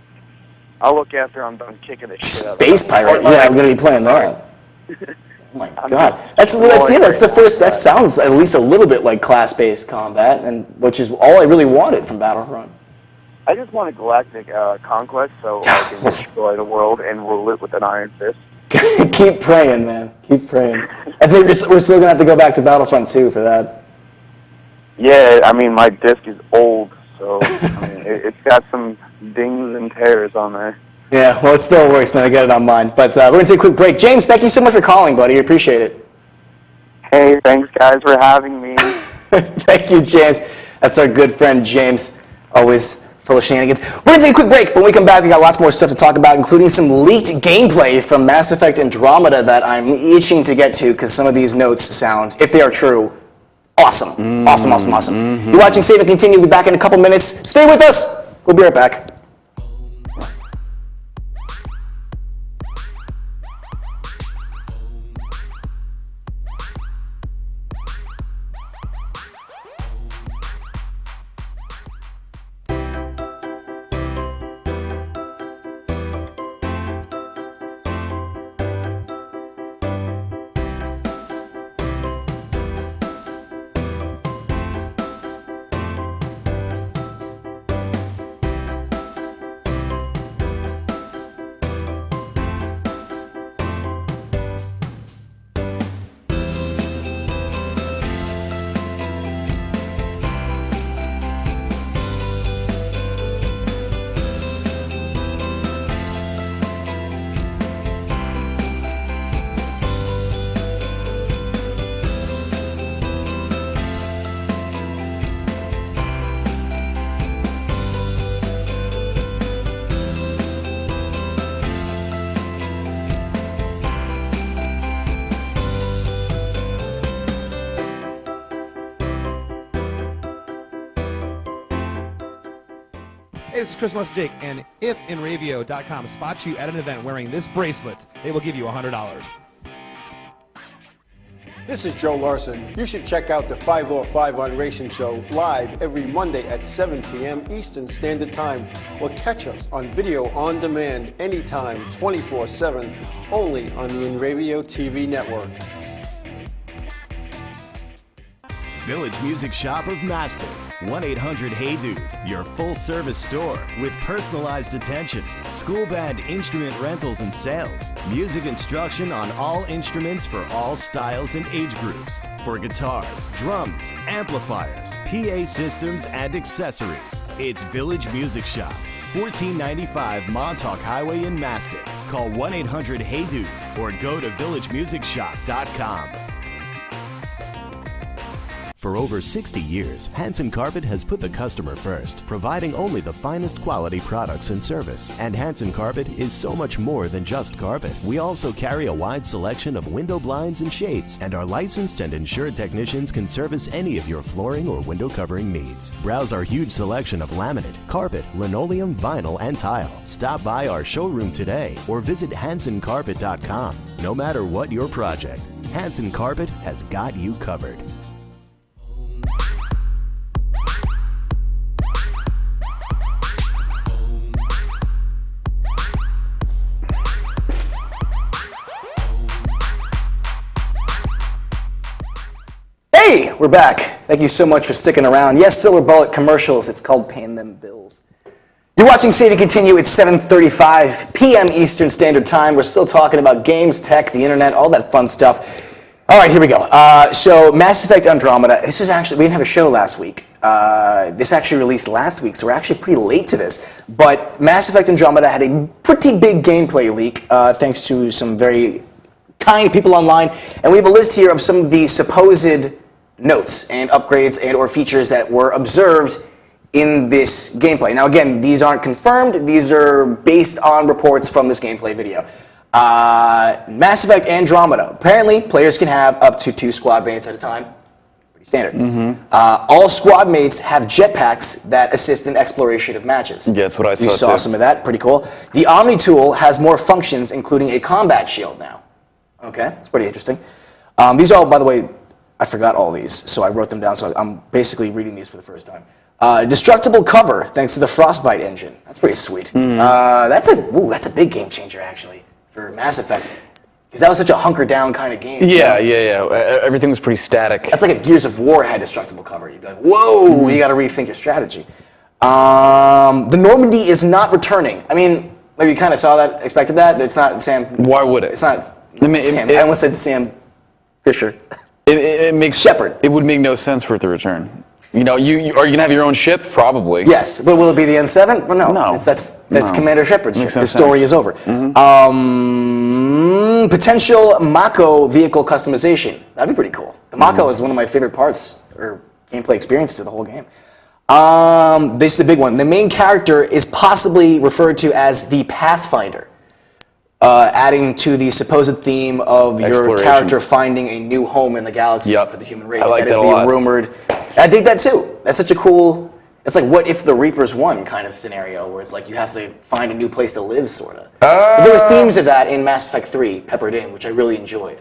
Speaker 1: I'll look after I'm done kicking the shit out of
Speaker 2: Space pirate? Yeah, I'm going to be playing that. Oh my god. That's the first, that sounds at least a little bit like class-based combat, and which is all I really wanted from Battlefront.
Speaker 1: I just want a galactic conquest so I can destroy the world and rule it with an iron fist.
Speaker 2: Keep praying, man. Keep praying. I think we're still going to have to go back to Battlefront 2 for that.
Speaker 1: Yeah, I mean, my disc is old, so I mean, it's got some dings and tears on there.
Speaker 2: Yeah, well, it still works, man. I got it on mine. But we're going to take a quick break. James, thank you so much for calling, buddy. I appreciate it.
Speaker 1: Hey, thanks, guys, for having me.
Speaker 2: Thank you, James. That's our good friend, James. Always full of shenanigans. We're going to take a quick break. When we come back, we got lots more stuff to talk about, including some leaked gameplay from Mass Effect Andromeda that I'm itching to get to because some of these notes sound, if they are true, awesome. Awesome. Mm-hmm. You're watching Save and Continue. We'll be back in a couple minutes. Stay with us. We'll be right back.
Speaker 4: Hey, this is Chris Dick, and if Inravio.com spots you at an event wearing this bracelet, they will give you $100.
Speaker 5: This is Joe Larson. You should check out the 505 on Racing Show live every Monday at 7 p.m. Eastern Standard Time, or catch us on video on demand anytime, 24/7, only on the Inravio TV network.
Speaker 6: Village Music Shop of Master. 1-800-HEY-DUDE, your full-service store with personalized attention, school band instrument rentals and sales, music instruction on all instruments for all styles and age groups, for guitars, drums, amplifiers, PA systems, and accessories. It's Village Music Shop, 1495 Montauk Highway in Mastic. Call 1-800-HEY-DUDE or go to villagemusicshop.com. For over 60 years, Hanson Carpet has put the customer first, providing only the finest quality products and service. And Hanson Carpet is so much more than just carpet. We also carry a wide selection of window blinds and shades, and our licensed and insured technicians can service any of your flooring or window covering needs. Browse our huge selection of laminate, carpet, linoleum, vinyl, and tile. Stop by our showroom today or visit HansonCarpet.com. No matter what your project, Hanson Carpet has got you covered.
Speaker 2: Hey, we're back. Thank you so much for sticking around. Yes, Silver Bullet commercials. It's called Paying Them Bills. You're watching Save and Continue. It's 7:35 p.m. Eastern Standard Time. We're still talking about games, tech, the internet, all that fun stuff. All right, here we go. So Mass Effect Andromeda. This is actually, we didn't have a show last week. This actually released last week, so we're actually pretty late to this. But Mass Effect Andromeda had a pretty big gameplay leak, thanks to some very kind people online, and we have a list here of some of the supposed notes and upgrades and or features that were observed in this gameplay. Now again, these aren't confirmed, these are based on reports from this gameplay video. Mass Effect Andromeda. Apparently, players can have up to 2 squad mates at a time. Pretty standard. All squad mates have jetpacks that assist in exploration of matches.
Speaker 3: Yeah, that's what I saw.
Speaker 2: We saw some of that, pretty cool. The Omni tool has more functions, including a combat shield now. Okay, it's pretty interesting. These are all, by the way, I forgot all these, so I wrote them down, so I'm basically reading these for the first time. Destructible cover, thanks to the Frostbite engine. That's pretty sweet. That's a big game changer, actually, for Mass Effect. Because that was such a hunker-down kind of game.
Speaker 3: Yeah. Everything was pretty static.
Speaker 2: That's like if Gears of War had destructible cover. You'd be like, whoa, you got to rethink your strategy. The Normandy is not returning. I mean, maybe you kind of saw that, expected that. It's not Sam.
Speaker 3: Why would it?
Speaker 2: It's not Sam. I almost said Sam Fisher.
Speaker 3: It makes
Speaker 2: Shepard.
Speaker 3: It would make no sense for it to return. You know, are you gonna have your own ship? Probably.
Speaker 2: Yes, but will it be the N7? Well, no.
Speaker 3: No.
Speaker 2: That's
Speaker 3: No.
Speaker 2: Commander Shepard's ship.
Speaker 3: Makes no
Speaker 2: The story
Speaker 3: sense.
Speaker 2: is over. Potential Mako vehicle customization. That'd be pretty cool. The Mako is one of my favorite parts or gameplay experiences of the whole game. This is the big one. The main character is possibly referred to as the Pathfinder, adding to the supposed theme of your
Speaker 3: Exploration.
Speaker 2: character finding a new home in the galaxy for the human race.
Speaker 3: I like
Speaker 2: that is
Speaker 3: that a
Speaker 2: the
Speaker 3: lot.
Speaker 2: rumored. I dig that too. That's such a cool. It's like what if the Reapers won kind of scenario, where it's like you have to find a new place to live, sort of. There were themes of that in Mass Effect 3 peppered in, which I really enjoyed.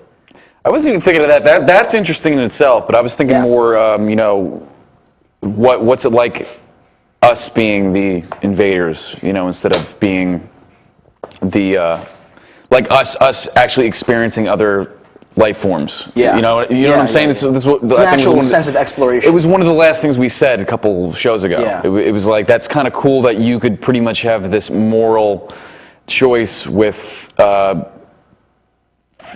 Speaker 3: I wasn't even thinking of that. That's interesting in itself, but I was thinking more, you know, what's it like us being the invaders, you know, instead of being the like us actually experiencing other life forms.
Speaker 2: Yeah.
Speaker 3: You know what I'm saying?
Speaker 2: Yeah.
Speaker 3: This
Speaker 2: It's an actual sense of exploration.
Speaker 3: It was one of the last things we said a couple shows ago.
Speaker 2: Yeah.
Speaker 3: It was like, that's kind of cool that you could pretty much have this moral choice with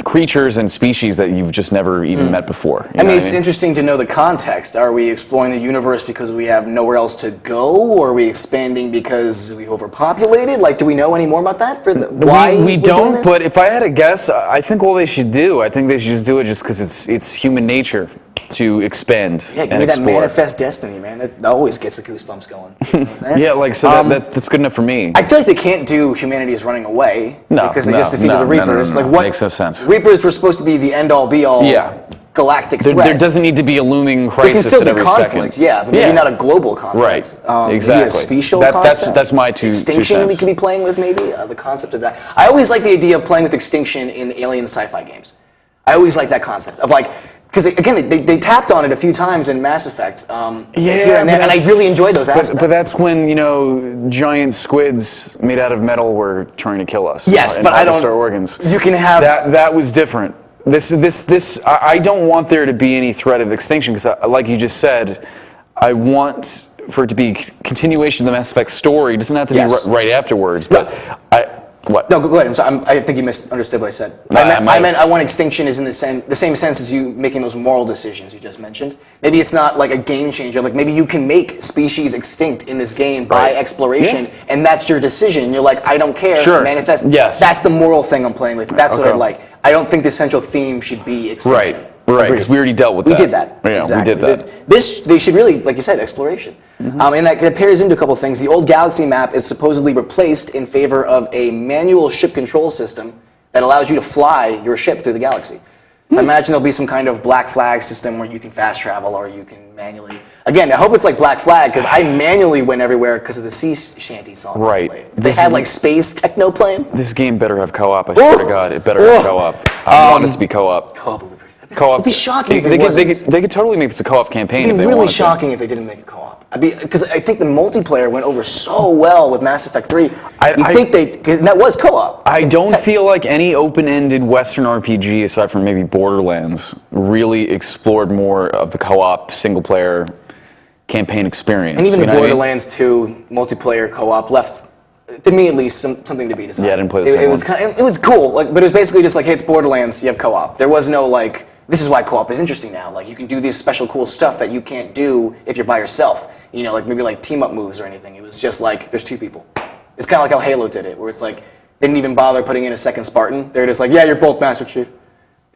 Speaker 3: creatures and species that you've just never even met before.
Speaker 2: I mean, it's interesting to know the context. Are we exploring the universe because we have nowhere else to go, or are we expanding because we overpopulated? Like, do we know any more about that? Why
Speaker 3: we
Speaker 2: we're doing
Speaker 3: don't,
Speaker 2: this?
Speaker 3: but if I had to guess, I think all they should do, I think they should just do it just because it's human nature to expand
Speaker 2: Yeah, give
Speaker 3: and
Speaker 2: me that
Speaker 3: explore.
Speaker 2: manifest destiny, man. That always gets the goosebumps going. You know what I'm saying?
Speaker 3: Yeah, like, so that's good enough for me.
Speaker 2: I feel like they can't do humanity is running away because they just defeated
Speaker 3: no,
Speaker 2: the Reapers.
Speaker 3: no.
Speaker 2: Like what?
Speaker 3: Makes no sense.
Speaker 2: Reapers were supposed to be the end-all, be-all galactic threat.
Speaker 3: There doesn't need to be a looming
Speaker 2: There can
Speaker 3: crisis
Speaker 2: still
Speaker 3: at
Speaker 2: be
Speaker 3: every
Speaker 2: conflict,
Speaker 3: second.
Speaker 2: but maybe not a global concept.
Speaker 3: Right,
Speaker 2: Maybe a
Speaker 3: exactly.
Speaker 2: special
Speaker 3: That's
Speaker 2: concept.
Speaker 3: my two
Speaker 2: Extinction we
Speaker 3: cents.
Speaker 2: could be playing with, maybe the concept of that. I always like the idea of playing with extinction in alien sci-fi games. I always like that concept of like. Because they tapped on it a few times in Mass Effect, here and there, and I really enjoyed those aspects.
Speaker 3: But that's when, you know, giant squids made out of metal were trying to kill us.
Speaker 2: Yes,
Speaker 3: and
Speaker 2: but I don't.
Speaker 3: harvest our organs.
Speaker 2: You can have
Speaker 3: that was different. I don't want there to be any threat of extinction because, like you just said, I want for it to be continuation of the Mass Effect story. It doesn't have to be right afterwards, but What?
Speaker 2: No, go ahead. I'm sorry. I think you misunderstood what I said. I meant I want extinction is in the same sense as you making those moral decisions you just mentioned. Maybe it's not like a game changer. Like maybe you can make species extinct in this game by exploration, and that's your decision. You're like, I don't care.
Speaker 3: Sure.
Speaker 2: Manifest.
Speaker 3: Yes.
Speaker 2: That's the moral thing I'm playing with. That's what I like. I don't think the central theme should be extinction.
Speaker 3: Right, because we already dealt with that.
Speaker 2: We did that.
Speaker 3: Yeah,
Speaker 2: exactly.
Speaker 3: we did that.
Speaker 2: They should really, like you said, exploration. And that pairs into a couple of things. The old galaxy map is supposedly replaced in favor of a manual ship control system that allows you to fly your ship through the galaxy. So I imagine there'll be some kind of black flag system where you can fast travel or you can manually. Again, I hope it's like Black Flag because I manually went everywhere because of the sea shanty songs.
Speaker 3: Right.
Speaker 2: I played. They had like space techno playing.
Speaker 3: This game better have co-op. I swear to God, it better have co-op. I want it to be co-op.
Speaker 2: Co-op would be pretty.
Speaker 3: Co-op.
Speaker 2: It'd be shocking if
Speaker 3: they
Speaker 2: it wasn't.
Speaker 3: they could totally make this a co-op campaign.
Speaker 2: It'd
Speaker 3: if
Speaker 2: be
Speaker 3: they
Speaker 2: really
Speaker 3: wanted to.
Speaker 2: shocking if they didn't make it co-op. Because I think the multiplayer went over so well with Mass Effect 3. That was co-op.
Speaker 3: I don't feel like any open-ended Western RPG, aside from maybe Borderlands, really explored more of the co-op single-player campaign experience.
Speaker 2: And even the Borderlands 2 multiplayer co-op left, to me at least, something to be desired.
Speaker 3: Yeah, I didn't play the second one.
Speaker 2: It was cool, but it was basically just like, hey, it's Borderlands, you have co-op. There was no like, this is why co-op is interesting now. Like, you can do this special cool stuff that you can't do if you're by yourself. You know, like maybe like team-up moves or anything. It was just like, there's two people. It's kind of like how Halo did it, where it's like, they didn't even bother putting in a second Spartan. They're just like, yeah, you're both Master Chief.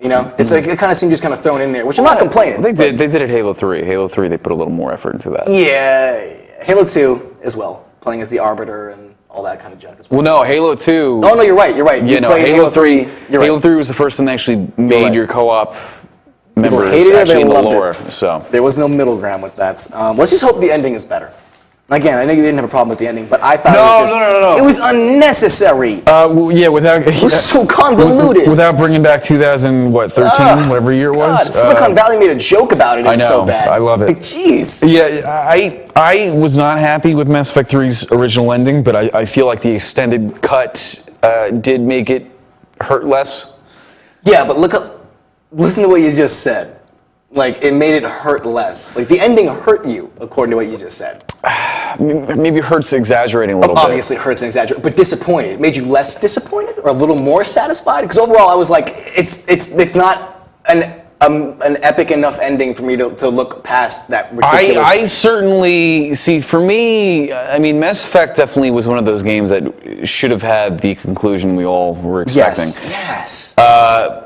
Speaker 2: You know, it's like it kind of seemed just kind of thrown in there, which I'm not complaining.
Speaker 3: They did at Halo 3. Halo 3, they put a little more effort into that.
Speaker 2: Yeah, Halo 2 as well, playing as the Arbiter and all that kind of junk as well.
Speaker 3: Well, no, Halo 2.
Speaker 2: Oh no, you're right. You played Halo 3.
Speaker 3: Halo 3 was the first one that actually made your co-op members
Speaker 2: hated it,
Speaker 3: actually
Speaker 2: they
Speaker 3: in the
Speaker 2: loved
Speaker 3: lore.
Speaker 2: it.
Speaker 3: So
Speaker 2: there was no middle ground with that. Let's just hope the ending is better. Again, I know you didn't have a problem with the ending, but I thought
Speaker 3: No.
Speaker 2: it was unnecessary.
Speaker 3: yeah, without
Speaker 2: It was so convoluted.
Speaker 3: without bringing back 2013, whatever year it was.
Speaker 2: God, Silicon Valley made a joke about it. It
Speaker 3: I
Speaker 2: was
Speaker 3: know,
Speaker 2: so bad.
Speaker 3: I love it.
Speaker 2: Like, jeez.
Speaker 3: Yeah, I was not happy with Mass Effect 3's original ending, but I feel like the extended cut did make it hurt less.
Speaker 2: Yeah, but listen to what you just said. Like, it made it hurt less. Like, the ending hurt you, according to what you just said.
Speaker 3: Maybe hurt's exaggerating a little bit.
Speaker 2: Obviously, it hurts and exaggerated, but disappointed. It made you less disappointed or a little more satisfied? Because overall, I was like, it's not an epic enough ending for me to look past that ridiculous.
Speaker 3: I certainly see. For me, I mean, Mass Effect definitely was one of those games that should have had the conclusion we all were expecting.
Speaker 2: Yes.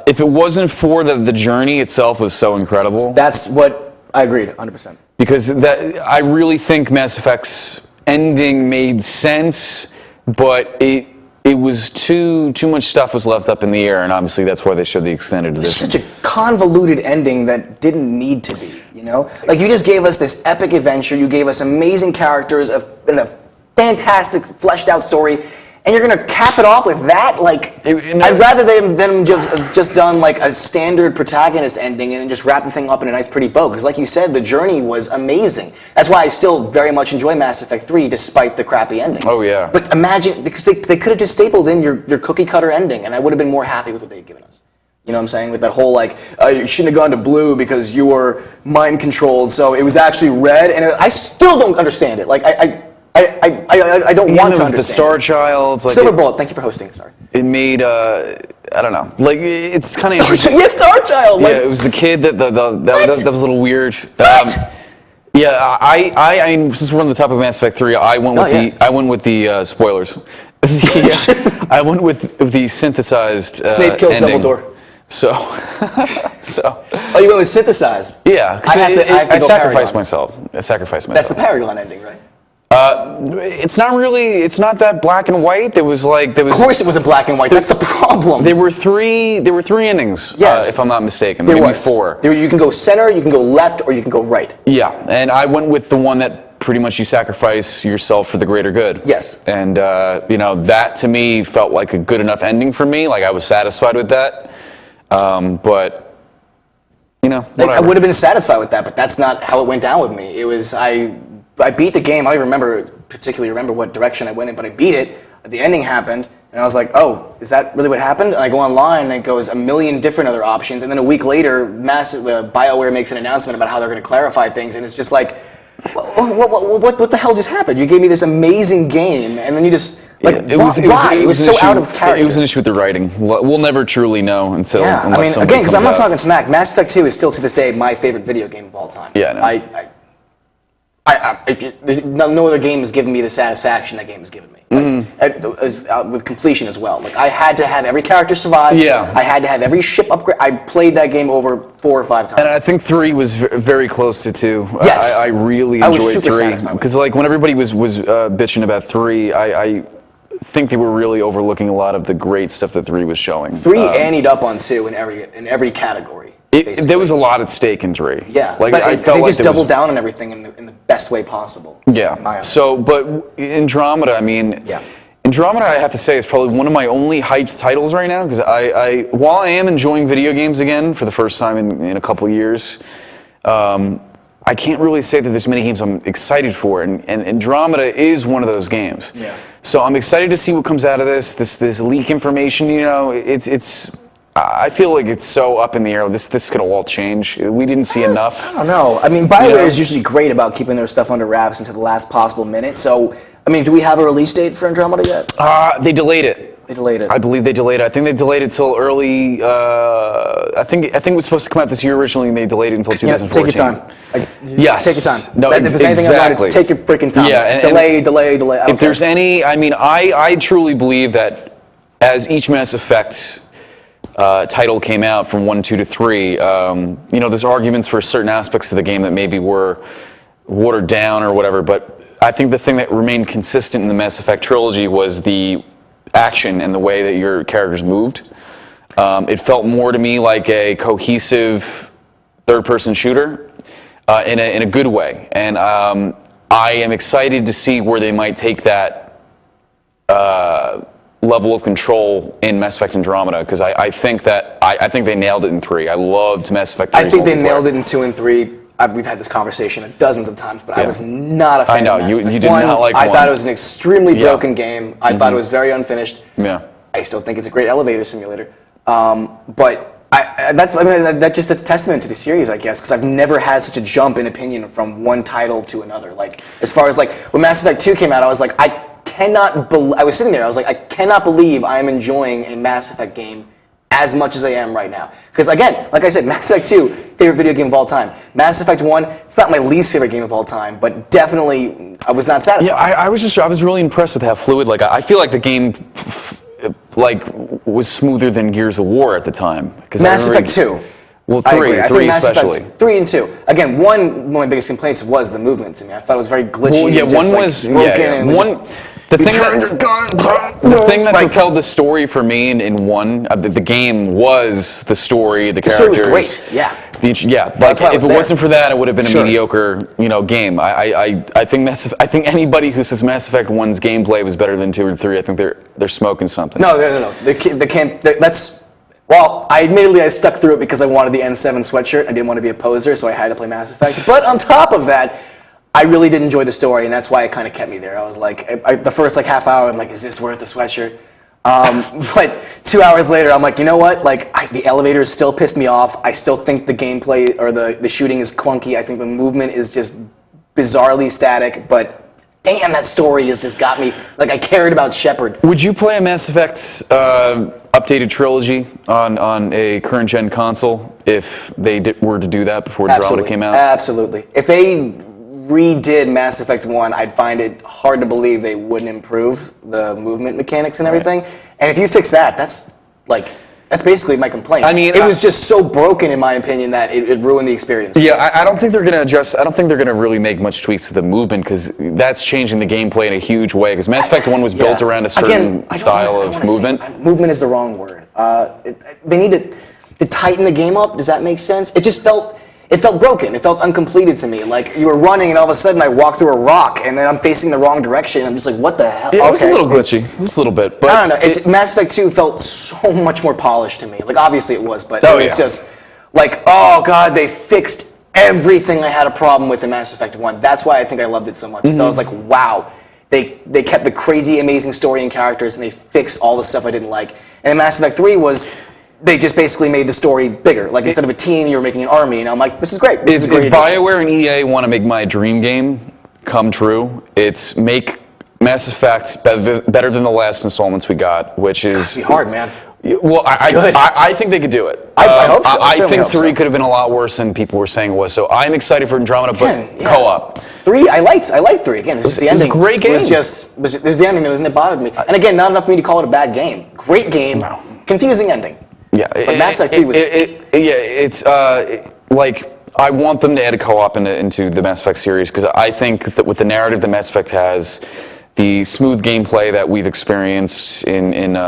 Speaker 3: If it wasn't for the journey itself was so incredible.
Speaker 2: That's what I agreed, 100%.
Speaker 3: Because I really think Mass Effect's ending made sense, but it was too much stuff was left up in the air, and obviously that's why they showed the extended edition.
Speaker 2: It's such a convoluted ending that didn't need to be, you know? Like, you just gave us this epic adventure, you gave us amazing characters, and a fantastic, fleshed out story, and you're gonna cap it off with that? Like, I'd rather them just done like a standard protagonist ending and then just wrap the thing up in a nice pretty bow, because like you said, the journey was amazing. That's why I still very much enjoy Mass Effect 3 despite the crappy ending.
Speaker 3: Oh yeah.
Speaker 2: But imagine, because they could have just stapled in your cookie cutter ending, and I would have been more happy with what they'd given us. You know what I'm saying? With that whole, like, you shouldn't have gone to blue because you were mind controlled, so it was actually red, and I still don't understand it. Like, I don't want to understand.
Speaker 3: The Star Child. Like
Speaker 2: Silver Bullet, thank you for hosting, sorry.
Speaker 3: It made, I don't know, like, it's kind of interesting.
Speaker 2: Yes, Star Child! Like,
Speaker 3: yeah, it was the kid that was a little weird.
Speaker 2: What?
Speaker 3: Yeah, I since we're on the top of Mass Effect 3, I went with the spoilers. I went with the synthesized
Speaker 2: Snape kills
Speaker 3: ending.
Speaker 2: Dumbledore.
Speaker 3: So.
Speaker 2: Oh, you went with synthesized?
Speaker 3: Yeah,
Speaker 2: I
Speaker 3: sacrificed myself. I sacrificed myself.
Speaker 2: That's the Paragon ending, right?
Speaker 3: It's not really. It's not that black and white. There was.
Speaker 2: Of course, it wasn't black and white. That's the problem.
Speaker 3: There were three endings.
Speaker 2: Yes,
Speaker 3: if I'm not mistaken.
Speaker 2: There
Speaker 3: maybe
Speaker 2: was
Speaker 3: 4.
Speaker 2: You can go center, you can go left, or you can go right.
Speaker 3: Yeah, and I went with the one that pretty much you sacrifice yourself for the greater good.
Speaker 2: Yes.
Speaker 3: And that to me felt like a good enough ending for me. Like I was satisfied with that. But whatever.
Speaker 2: I would have been satisfied with that, but that's not how it went down with me. It was I beat the game. I don't even particularly remember what direction I went in, but I beat it. The ending happened, and I was like, oh, is that really what happened? And I go online, and it goes a million different other options, and then a week later, BioWare makes an announcement about how they're going to clarify things, and it's just like, what the hell just happened? You gave me this amazing game, and then you just, like, why? It was so out of character.
Speaker 3: It was an issue with the writing. We'll never truly know until.
Speaker 2: Yeah, I mean, again, because I'm not talking smack. Mass Effect 2 is still to this day my favorite video game of all time.
Speaker 3: Yeah, no.
Speaker 2: No other game has given me the satisfaction that game has given me. With completion as well. Like, I had to have every character survive.
Speaker 3: Yeah.
Speaker 2: I had to have every ship upgrade. I played that game over 4 or 5 times.
Speaker 3: And I think 3 was very close to 2.
Speaker 2: Yes.
Speaker 3: I really enjoyed 3.
Speaker 2: I was super satisfied with it.
Speaker 3: Because like when everybody was bitching about 3, I think they were really overlooking a lot of the great stuff that 3 was showing.
Speaker 2: 3 anteed up on 2 in every category.
Speaker 3: There was a lot at stake in 3.
Speaker 2: Yeah,
Speaker 3: like,
Speaker 2: but they just doubled down on everything in the best way possible.
Speaker 3: Yeah. So, but Andromeda, I mean, Andromeda, I have to say, is probably one of my only hyped titles right now, because while I am enjoying video games again for the first time in a couple years, I can't really say that there's many games I'm excited for, and Andromeda is one of those games.
Speaker 2: Yeah.
Speaker 3: So I'm excited to see what comes out of this leak information. It's. I feel like it's so up in the air. This could all change. We didn't see enough.
Speaker 2: I don't know. I mean, BioWare is usually great about keeping their stuff under wraps until the last possible minute. So, I mean, do we have a release date for Andromeda yet?
Speaker 3: They delayed it.
Speaker 2: They delayed it.
Speaker 3: I believe they delayed it. I think they delayed it till early. I think it was supposed to come out this year originally, and they delayed it until 2014.
Speaker 2: Take your time.
Speaker 3: Yes.
Speaker 2: Take your time.
Speaker 3: No,
Speaker 2: if there's anything about it, it's take your freaking time.
Speaker 3: Yeah.
Speaker 2: Delay.
Speaker 3: If there's any, I mean, I truly believe that as each Mass Effect title came out from 1, 2 to 3, there's arguments for certain aspects of the game that maybe were watered down or whatever, but I think the thing that remained consistent in the Mass Effect trilogy was the action and the way that your characters moved. It felt more to me like a cohesive third-person shooter in a good way, and I am excited to see where they might take that level of control in Mass Effect Andromeda, because I think they nailed it in 3. I loved Mass Effect 3.
Speaker 2: I think they nailed it in 2 and 3. We've had this conversation dozens of times, but I was not a fan of Mass Effect.
Speaker 3: You did not like 1.
Speaker 2: I thought it was an extremely broken game. I thought it was very unfinished.
Speaker 3: Yeah.
Speaker 2: I still think it's a great elevator simulator. But that's a testament to the series, I guess, because I've never had such a jump in opinion from one title to another. Like, as far as like when Mass Effect 2 came out, I was like, I was sitting there, I was like, I cannot believe I am enjoying a Mass Effect game as much as I am right now. Because again, like I said, Mass Effect 2, favorite video game of all time. Mass Effect 1, it's not my least favorite game of all time, but definitely I was not satisfied.
Speaker 3: Yeah, I was really impressed with how fluid. Like, I feel like the game was smoother than Gears of War at the time.
Speaker 2: Mass Effect 2.
Speaker 3: Well, 3 especially.
Speaker 2: 3 and 2. Again, one of my biggest complaints was the movement to me. I thought it was very glitchy.
Speaker 3: Well, yeah,
Speaker 2: and just,
Speaker 3: one was
Speaker 2: broken. And
Speaker 3: the thing that propelled the story for me in 1, the game was the story, the characters.
Speaker 2: The story was great. Yeah.
Speaker 3: But if it wasn't for that, it would have been a mediocre, game. I think anybody who says Mass Effect 1's gameplay was better than 2 or 3, I think they're smoking something.
Speaker 2: No. Well, I stuck through it because I wanted the N7 sweatshirt. I didn't want to be a poser, so I had to play Mass Effect. But on top of that, I really did enjoy the story, and that's why it kind of kept me there. I was like, the first half hour, I'm like, is this worth the sweatshirt? But 2 hours later, I'm like, you know what? Like, the elevators still pissed me off. I still think the gameplay or the shooting is clunky. I think the movement is just bizarrely static. But damn, that story has just got me. Like, I cared about Shepard.
Speaker 3: Would you play a Mass Effect updated trilogy on a current gen console if they were to do that before Andromeda came out?
Speaker 2: Absolutely. If they redid Mass Effect 1, I'd find it hard to believe they wouldn't improve the movement mechanics and everything. Right. And if you fix that, that's basically my complaint. I mean, it was just so broken, in my opinion, that it ruined the experience.
Speaker 3: Yeah, I don't think they're going to adjust. I don't think they're going to really make much tweaks to the movement, because that's changing the gameplay in a huge way. Because Mass Effect 1 was built around a certain style of movement.
Speaker 2: Movement is the wrong word. They need to tighten the game up. Does that make sense? It just felt broken. It felt uncompleted to me. Like, you were running, and all of a sudden I walk through a rock, and then I'm facing the wrong direction. I'm just like, what the hell?
Speaker 3: It was a little glitchy. It was a little bit. But
Speaker 2: I don't know. Mass Effect 2 felt so much more polished to me. Like, obviously it was, but it was just like, oh god, they fixed everything I had a problem with in Mass Effect 1. That's why I think I loved it so much. So I was like, wow. They kept the crazy, amazing story and characters, and they fixed all the stuff I didn't like. And then Mass Effect 3 was, they just basically made the story bigger. Like, instead of a team, you were making an army, and I'm like, this is great. This is a great
Speaker 3: if BioWare and EA want to make my dream game come true, it's make Mass Effect better than the last installments we got, which is...
Speaker 2: It's hard, man.
Speaker 3: Well, I think they could do it.
Speaker 2: I hope so.
Speaker 3: I think 3 could have been a lot worse than people were saying it was. So I'm excited for Andromeda, but co-op.
Speaker 2: 3, I liked 3. Again, it was just the ending.
Speaker 3: It was a great game.
Speaker 2: There's the ending that bothered me. And again, not enough for me to call it a bad game. Great game. No. Confusing ending.
Speaker 3: Yeah,
Speaker 2: but Mass Effect 3 was...
Speaker 3: it's like, I want them to add a co-op into the Mass Effect series, because I think that with the narrative that Mass Effect has, the smooth gameplay that we've experienced in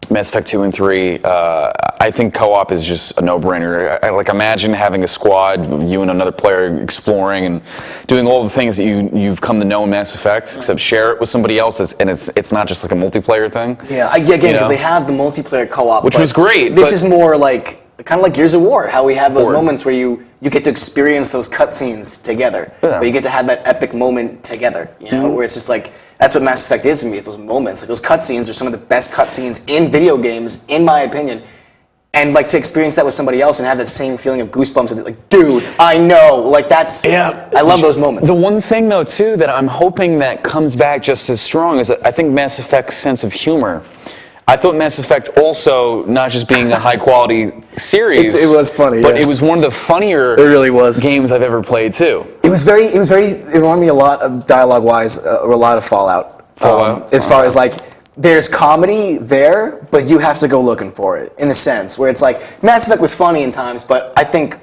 Speaker 3: Mass Effect 2 and 3, I think co-op is just a no-brainer. Like, imagine having a squad, you and another player exploring and doing all the things that you've come to know in Mass Effect, except share it with somebody else, and it's not just like a multiplayer thing.
Speaker 2: Yeah, again, because they have the multiplayer co-op.
Speaker 3: Which was great.
Speaker 2: This is more like, kind of like Gears of War, how we have those moments where you get to experience those cutscenes together. Yeah. Where you get to have that epic moment together, where it's just like, that's what Mass Effect is to me, is those moments. Like, those cutscenes are some of the best cutscenes in video games, in my opinion. And like, to experience that with somebody else and have that same feeling of goosebumps, and like, dude, I know, like, that's, I love those moments.
Speaker 3: The one thing though too that I'm hoping that comes back just as strong is that I think Mass Effect's sense of humor. I thought Mass Effect also, not just being a high quality series,
Speaker 2: it was funny,
Speaker 3: but it was one of the funnier games I've ever played too.
Speaker 2: It reminded me a lot of dialogue wise, or a lot of Fallout. As far as like there's comedy there, but you have to go looking for it, in a sense, where it's like, Mass Effect was funny in times, but I think,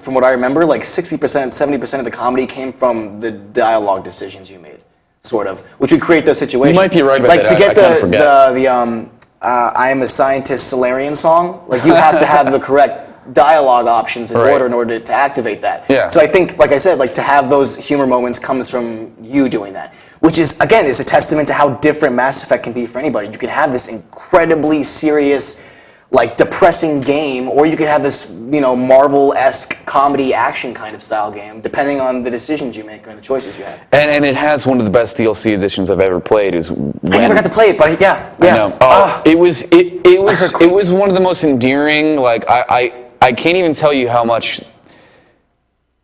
Speaker 2: from what I remember, like 60%, 70% of the comedy came from the dialogue decisions you made, sort of, which would create those situations.
Speaker 3: You might be right about
Speaker 2: like,
Speaker 3: that.
Speaker 2: To get
Speaker 3: the
Speaker 2: I Am a Scientist Solarian song, like, you have to have the correct dialogue options in order to activate that.
Speaker 3: Yeah.
Speaker 2: So I think, like I said, like, to have those humor moments comes from you doing that, which is, again, is a testament to how different Mass Effect can be for anybody. You can have this incredibly serious, like, depressing game, or you could have this, Marvel-esque comedy action kind of style game, depending on the decisions you make and the choices you have.
Speaker 3: And it has one of the best DLC editions I've ever played. I
Speaker 2: never got to play it, but yeah.
Speaker 3: I know. It was one of the most endearing. Like I can't even tell you how much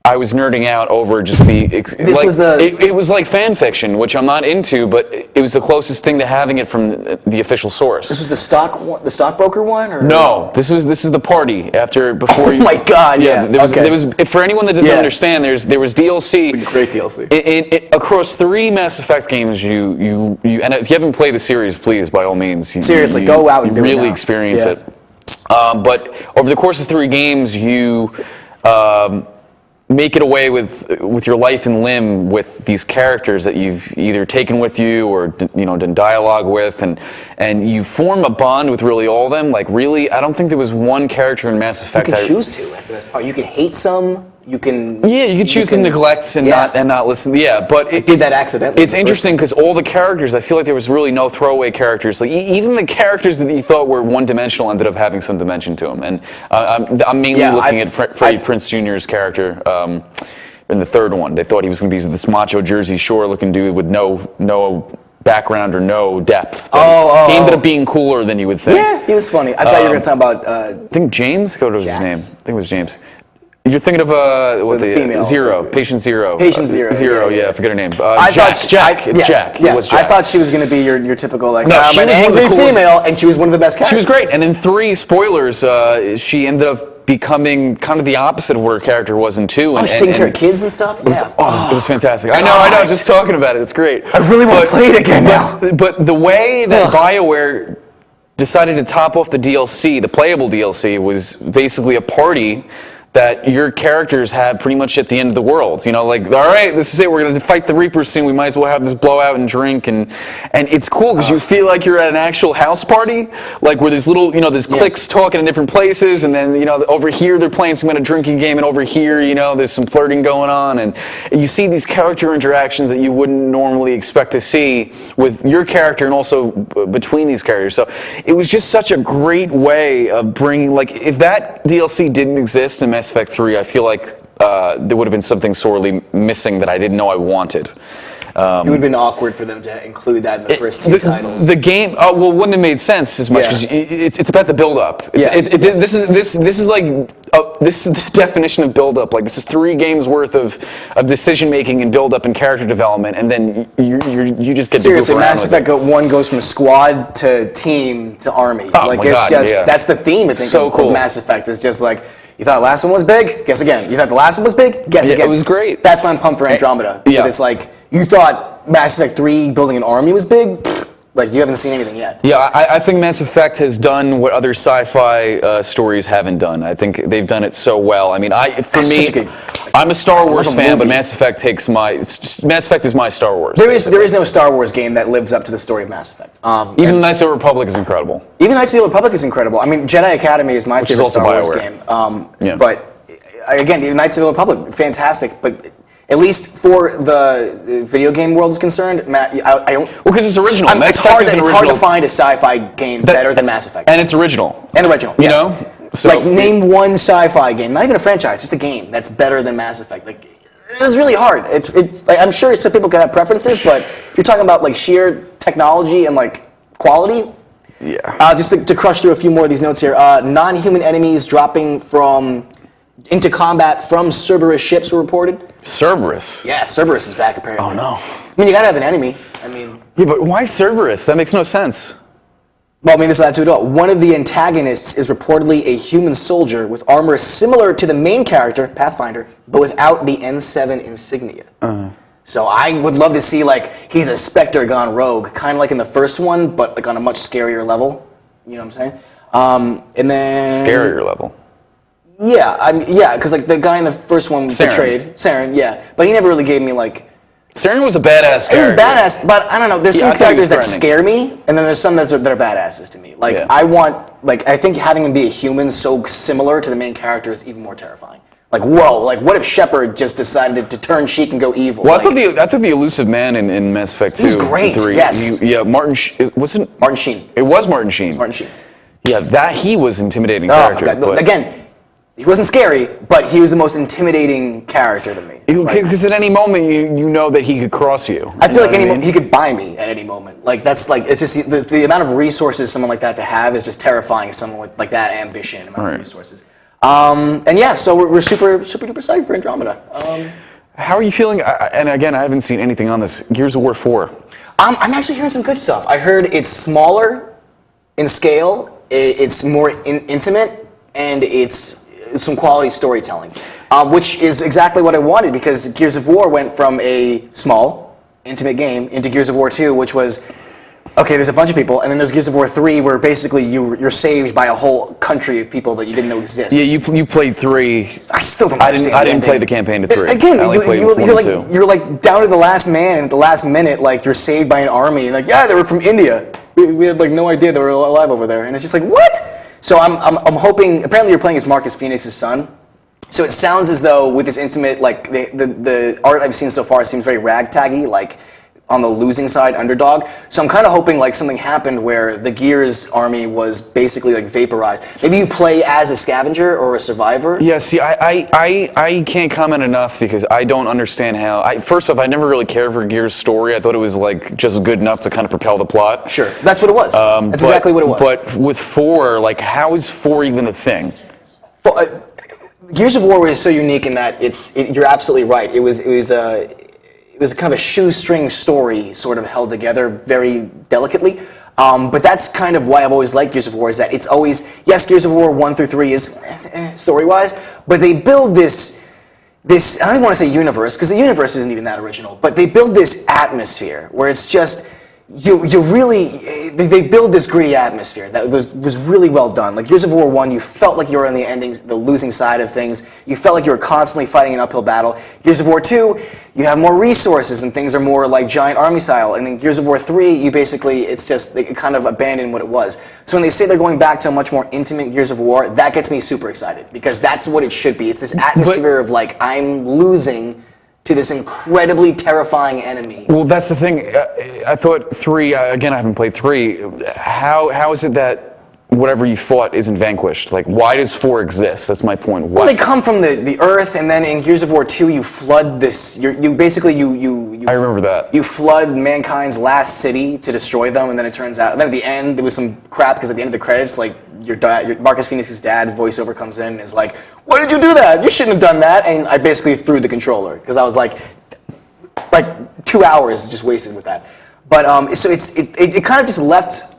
Speaker 3: I was nerding out over just it was like fan fiction, which I'm not into, but it was the closest thing to having it from the official source.
Speaker 2: This is the stockbroker one, or
Speaker 3: no? This is the party before.
Speaker 2: Oh my God! Yeah.
Speaker 3: There was for anyone that doesn't understand. There was DLC.
Speaker 2: Great DLC.
Speaker 3: Across 3 Mass Effect games, you and if you haven't played the series, please by all means.
Speaker 2: Seriously, go out and do it
Speaker 3: really
Speaker 2: now.
Speaker 3: experience it. But over the course of 3 games, you make it away with your life and limb with these characters that you've either taken with you or done dialogue with, and you form a bond with really all of them. Like, really, I don't think there was one character in Mass Effect.
Speaker 2: You can choose to. That's the best part. You can hate some. You can.
Speaker 3: Yeah, you can choose to neglect and not listen. Yeah, but
Speaker 2: I did that accidentally.
Speaker 3: It's interesting because all the characters, I feel like there was really no throwaway characters. Like even the characters that you thought were one-dimensional ended up having some dimension to them. And I'm mainly looking at Freddie Prinze Jr.'s character in the 3rd one. They thought he was going to be this macho Jersey Shore-looking dude with no background or no depth. He ended up being cooler than you would think.
Speaker 2: Yeah, he was funny. I thought you were going to talk about.
Speaker 3: I think James. Go to his name. I think it was James. You're thinking of
Speaker 2: the female
Speaker 3: Zero, Patient Zero.
Speaker 2: Patient Zero.
Speaker 3: Zero, yeah, I forget her name.
Speaker 2: Jack.
Speaker 3: It's Jack.
Speaker 2: Yeah.
Speaker 3: It was Jack.
Speaker 2: I thought she was going to be your typical, like,
Speaker 3: she
Speaker 2: an
Speaker 3: was
Speaker 2: angry female, and she was one of the best characters.
Speaker 3: She was great. And in 3, spoilers, she ended up becoming kind of the opposite of what her character was in 2.
Speaker 2: She's taking care of kids and stuff?
Speaker 3: It was fantastic. I know, just talking about it, it's great.
Speaker 2: I really want to play it again now.
Speaker 3: But the way that BioWare decided to top off the DLC, the playable DLC, was basically a party that your characters had pretty much at the end of the world. Like, all right, this is it. We're going to fight the Reapers soon. We might as well have this blowout and drink. And it's cool because you feel like you're at an actual house party, like where there's little, there's cliques talking in different places. And then, over here they're playing some kind of drinking game. And over here, there's some flirting going on. And you see these character interactions that you wouldn't normally expect to see with your character and also between these characters. So it was just such a great way of bringing, like, if that DLC didn't exist in Mass Effect 3, I feel like there would have been something sorely missing that I didn't know I wanted.
Speaker 2: It would have been awkward for them to include that in the first 2 titles.
Speaker 3: The game, wouldn't have made sense as much because it's about the build-up. This is like this is the definition of build-up. Like, this is 3 games worth of decision-making and build-up and character development, and then you just get
Speaker 2: seriously.
Speaker 3: To goof around
Speaker 2: Mass Effect 1 goes from squad to team to army. That's the theme. I think of Mass Effect. It's just like. You thought the last one was big? Guess again. You thought the last one was big? Guess again.
Speaker 3: It was great.
Speaker 2: That's why I'm pumped for Andromeda. Because it's like, you thought Mass Effect 3 building an army was big? Pfft, like, you haven't seen anything yet.
Speaker 3: Yeah, I think Mass Effect has done what other sci-fi stories haven't done. I think they've done it so well. I mean, I'm a Star Wars fan, but Mass Effect is my Star Wars.
Speaker 2: There is no Star Wars game that lives up to the story of Mass Effect.
Speaker 3: Even Knights of the Republic is incredible.
Speaker 2: Even Knights of the Republic is incredible. I mean, Jedi Academy is my favorite Star Wars game. But again, even Knights of the Republic, fantastic. But at least for the video game world is concerned, Matt, I don't.
Speaker 3: Well, because it's original.
Speaker 2: It's hard to find a sci-fi game better than Mass Effect.
Speaker 3: And it's original.
Speaker 2: Yes. So, like, name one sci-fi game, not even a franchise, just a game that's better than Mass Effect. Like, it's really hard. It's like, I'm sure some people can have preferences, but if you're talking about, like, sheer technology and, like, quality.
Speaker 3: Yeah.
Speaker 2: Just to crush through a few more of these notes here. Non-human enemies dropping into combat from Cerberus ships were reported.
Speaker 3: Cerberus?
Speaker 2: Yeah, Cerberus is back apparently.
Speaker 3: Oh no.
Speaker 2: I mean, you gotta have an enemy.
Speaker 3: Yeah, but why Cerberus? That makes no sense.
Speaker 2: Well, I mean, this is not to it all. One of the antagonists is reportedly a human soldier with armor similar to the main character, Pathfinder, but without the N7 insignia. So I would love to see, like, he's a Spectre gone rogue, kind of like in the first one, but like on a much scarier level. You know what I'm saying? And then
Speaker 3: Scarier level.
Speaker 2: Yeah, because like the guy in the first one betrayed Saren, yeah, but he never really gave me like.
Speaker 3: Saren was a badass character.
Speaker 2: He was badass, but I don't know. There's some characters that scare me, and then there's some that are badasses to me. Like I think having him be a human so similar to the main character is even more terrifying. Like, whoa, like what if Shepard just decided to turn cheek and go evil?
Speaker 3: Well, I thought the elusive man in Mass Effect 2.
Speaker 2: He's great.
Speaker 3: 3,
Speaker 2: yes.
Speaker 3: Martin Sheen. It was Martin Sheen.
Speaker 2: Martin Sheen.
Speaker 3: Yeah, he was intimidating character.
Speaker 2: Again. He wasn't scary, but he was the most intimidating character to me.
Speaker 3: Because at any moment, you know that he could cross you.
Speaker 2: I feel like he could buy me at any moment. Like that's like it's just the amount of resources someone like that to have is just terrifying. Someone with like that ambition, amount of resources. And yeah, so we're super duper psyched for Andromeda.
Speaker 3: How are you feeling? And again, I haven't seen anything on this. Gears of War 4.
Speaker 2: I'm actually hearing some good stuff. I heard it's smaller in scale. It's more intimate, and it's some quality storytelling, which is exactly what I wanted, because Gears of War went from a small, intimate game into Gears of War 2, which was, okay, there's a bunch of people, and then there's Gears of War 3, where basically you're saved by a whole country of people that you didn't know exist.
Speaker 3: Yeah, you played 3.
Speaker 2: I still don't understand.
Speaker 3: I didn't play the campaign to 3.
Speaker 2: Again, you're like down to the last man, and at the last minute, like you're saved by an army, and like, yeah, they were from India. We had like no idea they were alive over there, and it's just like, what? So I'm hoping. Apparently, you're playing as Marcus Phoenix's son. So it sounds as though with this intimate, like the art I've seen so far seems very ragtaggy, like on the losing side, underdog. So I'm kind of hoping like something happened where the Gears army was basically like vaporized. Maybe you play as a scavenger or a survivor.
Speaker 3: Yeah, see, I can't comment enough because I don't understand how. First off, I never really cared for Gears' story. I thought it was like just good enough to kind of propel the plot.
Speaker 2: Sure, that's what it was. That's exactly what it was.
Speaker 3: But with 4, like, how is 4 even a thing?
Speaker 2: Gears of War was so unique in that you're absolutely right. It was kind of a shoestring story, sort of held together very delicately. But that's kind of why I've always liked Gears of War, is that it's always, yes, Gears of War 1 through 3 is story-wise, but they build this, I don't even want to say universe, because the universe isn't even that original, but they build this atmosphere where it's just, they build this gritty atmosphere that was really well done. Like Gears of War 1, you felt like you were on the losing side of things. You felt like you were constantly fighting an uphill battle. Gears of War 2, you have more resources and things are more like giant army style. And then Gears of War 3, they kind of abandoned what it was. So when they say they're going back to a much more intimate Gears of War, that gets me super excited, because that's what it should be. It's this atmosphere of like, I'm losing to this incredibly terrifying enemy.
Speaker 3: Well, that's the thing. I thought 3, again, I haven't played 3. How is it that whatever you fought isn't vanquished? Like, why does 4 exist? That's my point.
Speaker 2: Well, they come from the Earth, and then in Gears of War 2, you flood this, I
Speaker 3: remember that.
Speaker 2: You flood mankind's last city to destroy them, and then it turns out, and then at the end, there was some crap, because at the end of the credits, like, your Marcus Phoenix's dad voiceover comes in and is like, why did you do that? You shouldn't have done that. And I basically threw the controller, because I was like 2 hours just wasted with that. But so it kind of just left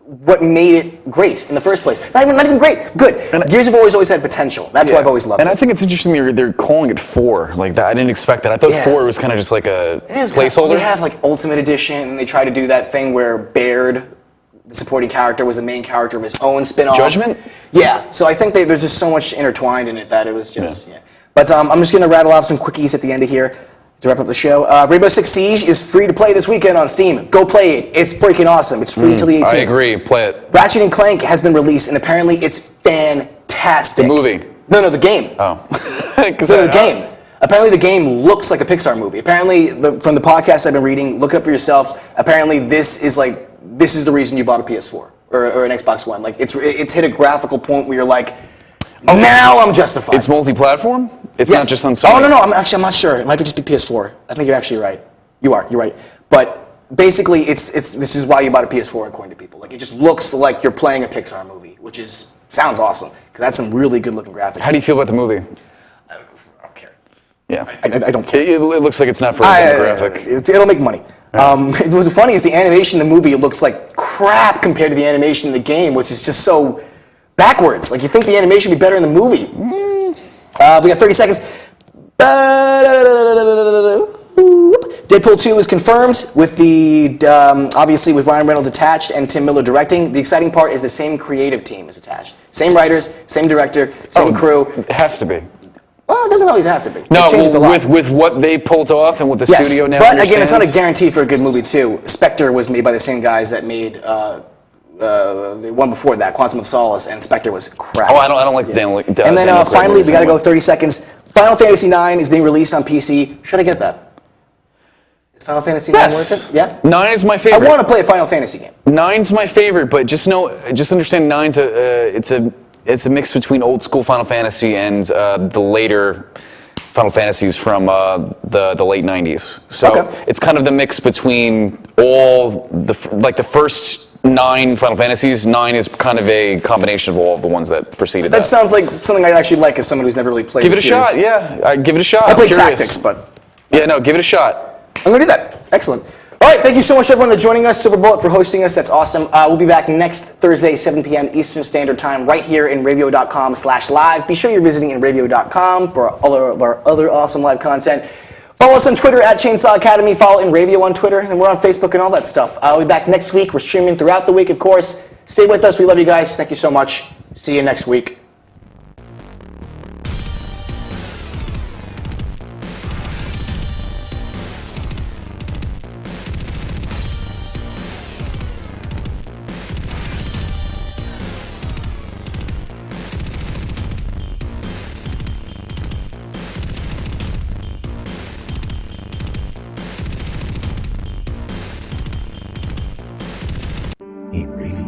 Speaker 2: what made it great in the first place. Not even great, good. And Gears of War always had potential. That's why I've always loved it.
Speaker 3: And I think it's interesting they're calling it 4 like that. I didn't expect that. I thought 4 was kind of just like a placeholder.
Speaker 2: They have like Ultimate Edition, and they try to do that thing where Baird, the supporting character, was the main character of his own spin-off.
Speaker 3: Judgment?
Speaker 2: Yeah, so I think there's just so much intertwined in it that it was just, But I'm just going to rattle off some quickies at the end of here to wrap up the show. Rainbow Six Siege is free to play this weekend on Steam. Go play it. It's freaking awesome. It's free till the 18th.
Speaker 3: I agree. Play it.
Speaker 2: Ratchet & Clank has been released, and apparently it's fantastic.
Speaker 3: The movie?
Speaker 2: No, the game.
Speaker 3: Oh.
Speaker 2: The game. Apparently the game looks like a Pixar movie. Apparently, from the podcast I've been reading, look it up for yourself, apparently this is the reason you bought a PS4 or an Xbox One. Like, it's hit a graphical point where you're like, now I'm justified.
Speaker 3: It's multi-platform? It's not just on Sony?
Speaker 2: Oh, no, I'm not sure. It might just be PS4. I think you're actually right. You're right. But basically, this is why you bought a PS4, according to people. Like, it just looks like you're playing a Pixar movie, which sounds awesome, because that's some really good-looking graphics.
Speaker 3: How do you feel about the movie?
Speaker 2: I don't care.
Speaker 3: Yeah.
Speaker 2: I don't care.
Speaker 3: It looks like it's not for a demographic.
Speaker 2: It'll make money. What's funny is the animation in the movie looks like crap compared to the animation in the game, which is just so backwards. Like, you think the animation would be better in the movie. We got 30 seconds. Deadpool 2 is confirmed with the obviously with Ryan Reynolds attached and Tim Miller directing. The exciting part is the same creative team is attached. Same writers, same director, same crew.
Speaker 3: It has to be.
Speaker 2: Well, it doesn't always have to be.
Speaker 3: No,
Speaker 2: it changes a lot.
Speaker 3: with what they pulled off and what the
Speaker 2: Yes,
Speaker 3: studio now
Speaker 2: but again, it's not a
Speaker 3: understands.
Speaker 2: guarantee for a good movie too. Spectre was made by the same guys that made the one before that, Quantum of Solace, and Spectre was crap.
Speaker 3: Oh, I don't like Daniel.
Speaker 2: And then finally, we got to go 30 seconds. Final Fantasy IX is being released on PC. Should I get that? Is Final Fantasy IX worth it? Yeah.
Speaker 3: 9 is my favorite.
Speaker 2: I want to play a Final Fantasy game.
Speaker 3: 9's my favorite, but just understand 9's it's a mix between old school Final Fantasy and the later Final Fantasies from the late 90s. So it's kind of the mix between all the first 9 Final Fantasies. 9 is kind of a combination of all of the ones that preceded that.
Speaker 2: That sounds like something I'd actually like as someone who's never really played.
Speaker 3: Give it
Speaker 2: the
Speaker 3: a
Speaker 2: series.
Speaker 3: shot. Yeah, give it a shot.
Speaker 2: I play
Speaker 3: curious.
Speaker 2: Tactics, but
Speaker 3: yeah, no, give it a shot.
Speaker 2: I'm gonna do that. Excellent. All right, thank you so much, everyone, for joining us. Silver Bullet for hosting us. That's awesome. We'll be back next Thursday, 7 p.m. Eastern Standard Time, right here in Inravio.com/live. Be sure you're visiting Inravio.com for all of our other awesome live content. Follow us on Twitter at Chainsaw Academy. Follow Inravio on Twitter, and we're on Facebook and all that stuff. We'll be back next week. We're streaming throughout the week, of course. Stay with us. We love you guys. Thank you so much. See you next week.
Speaker 6: Inravio.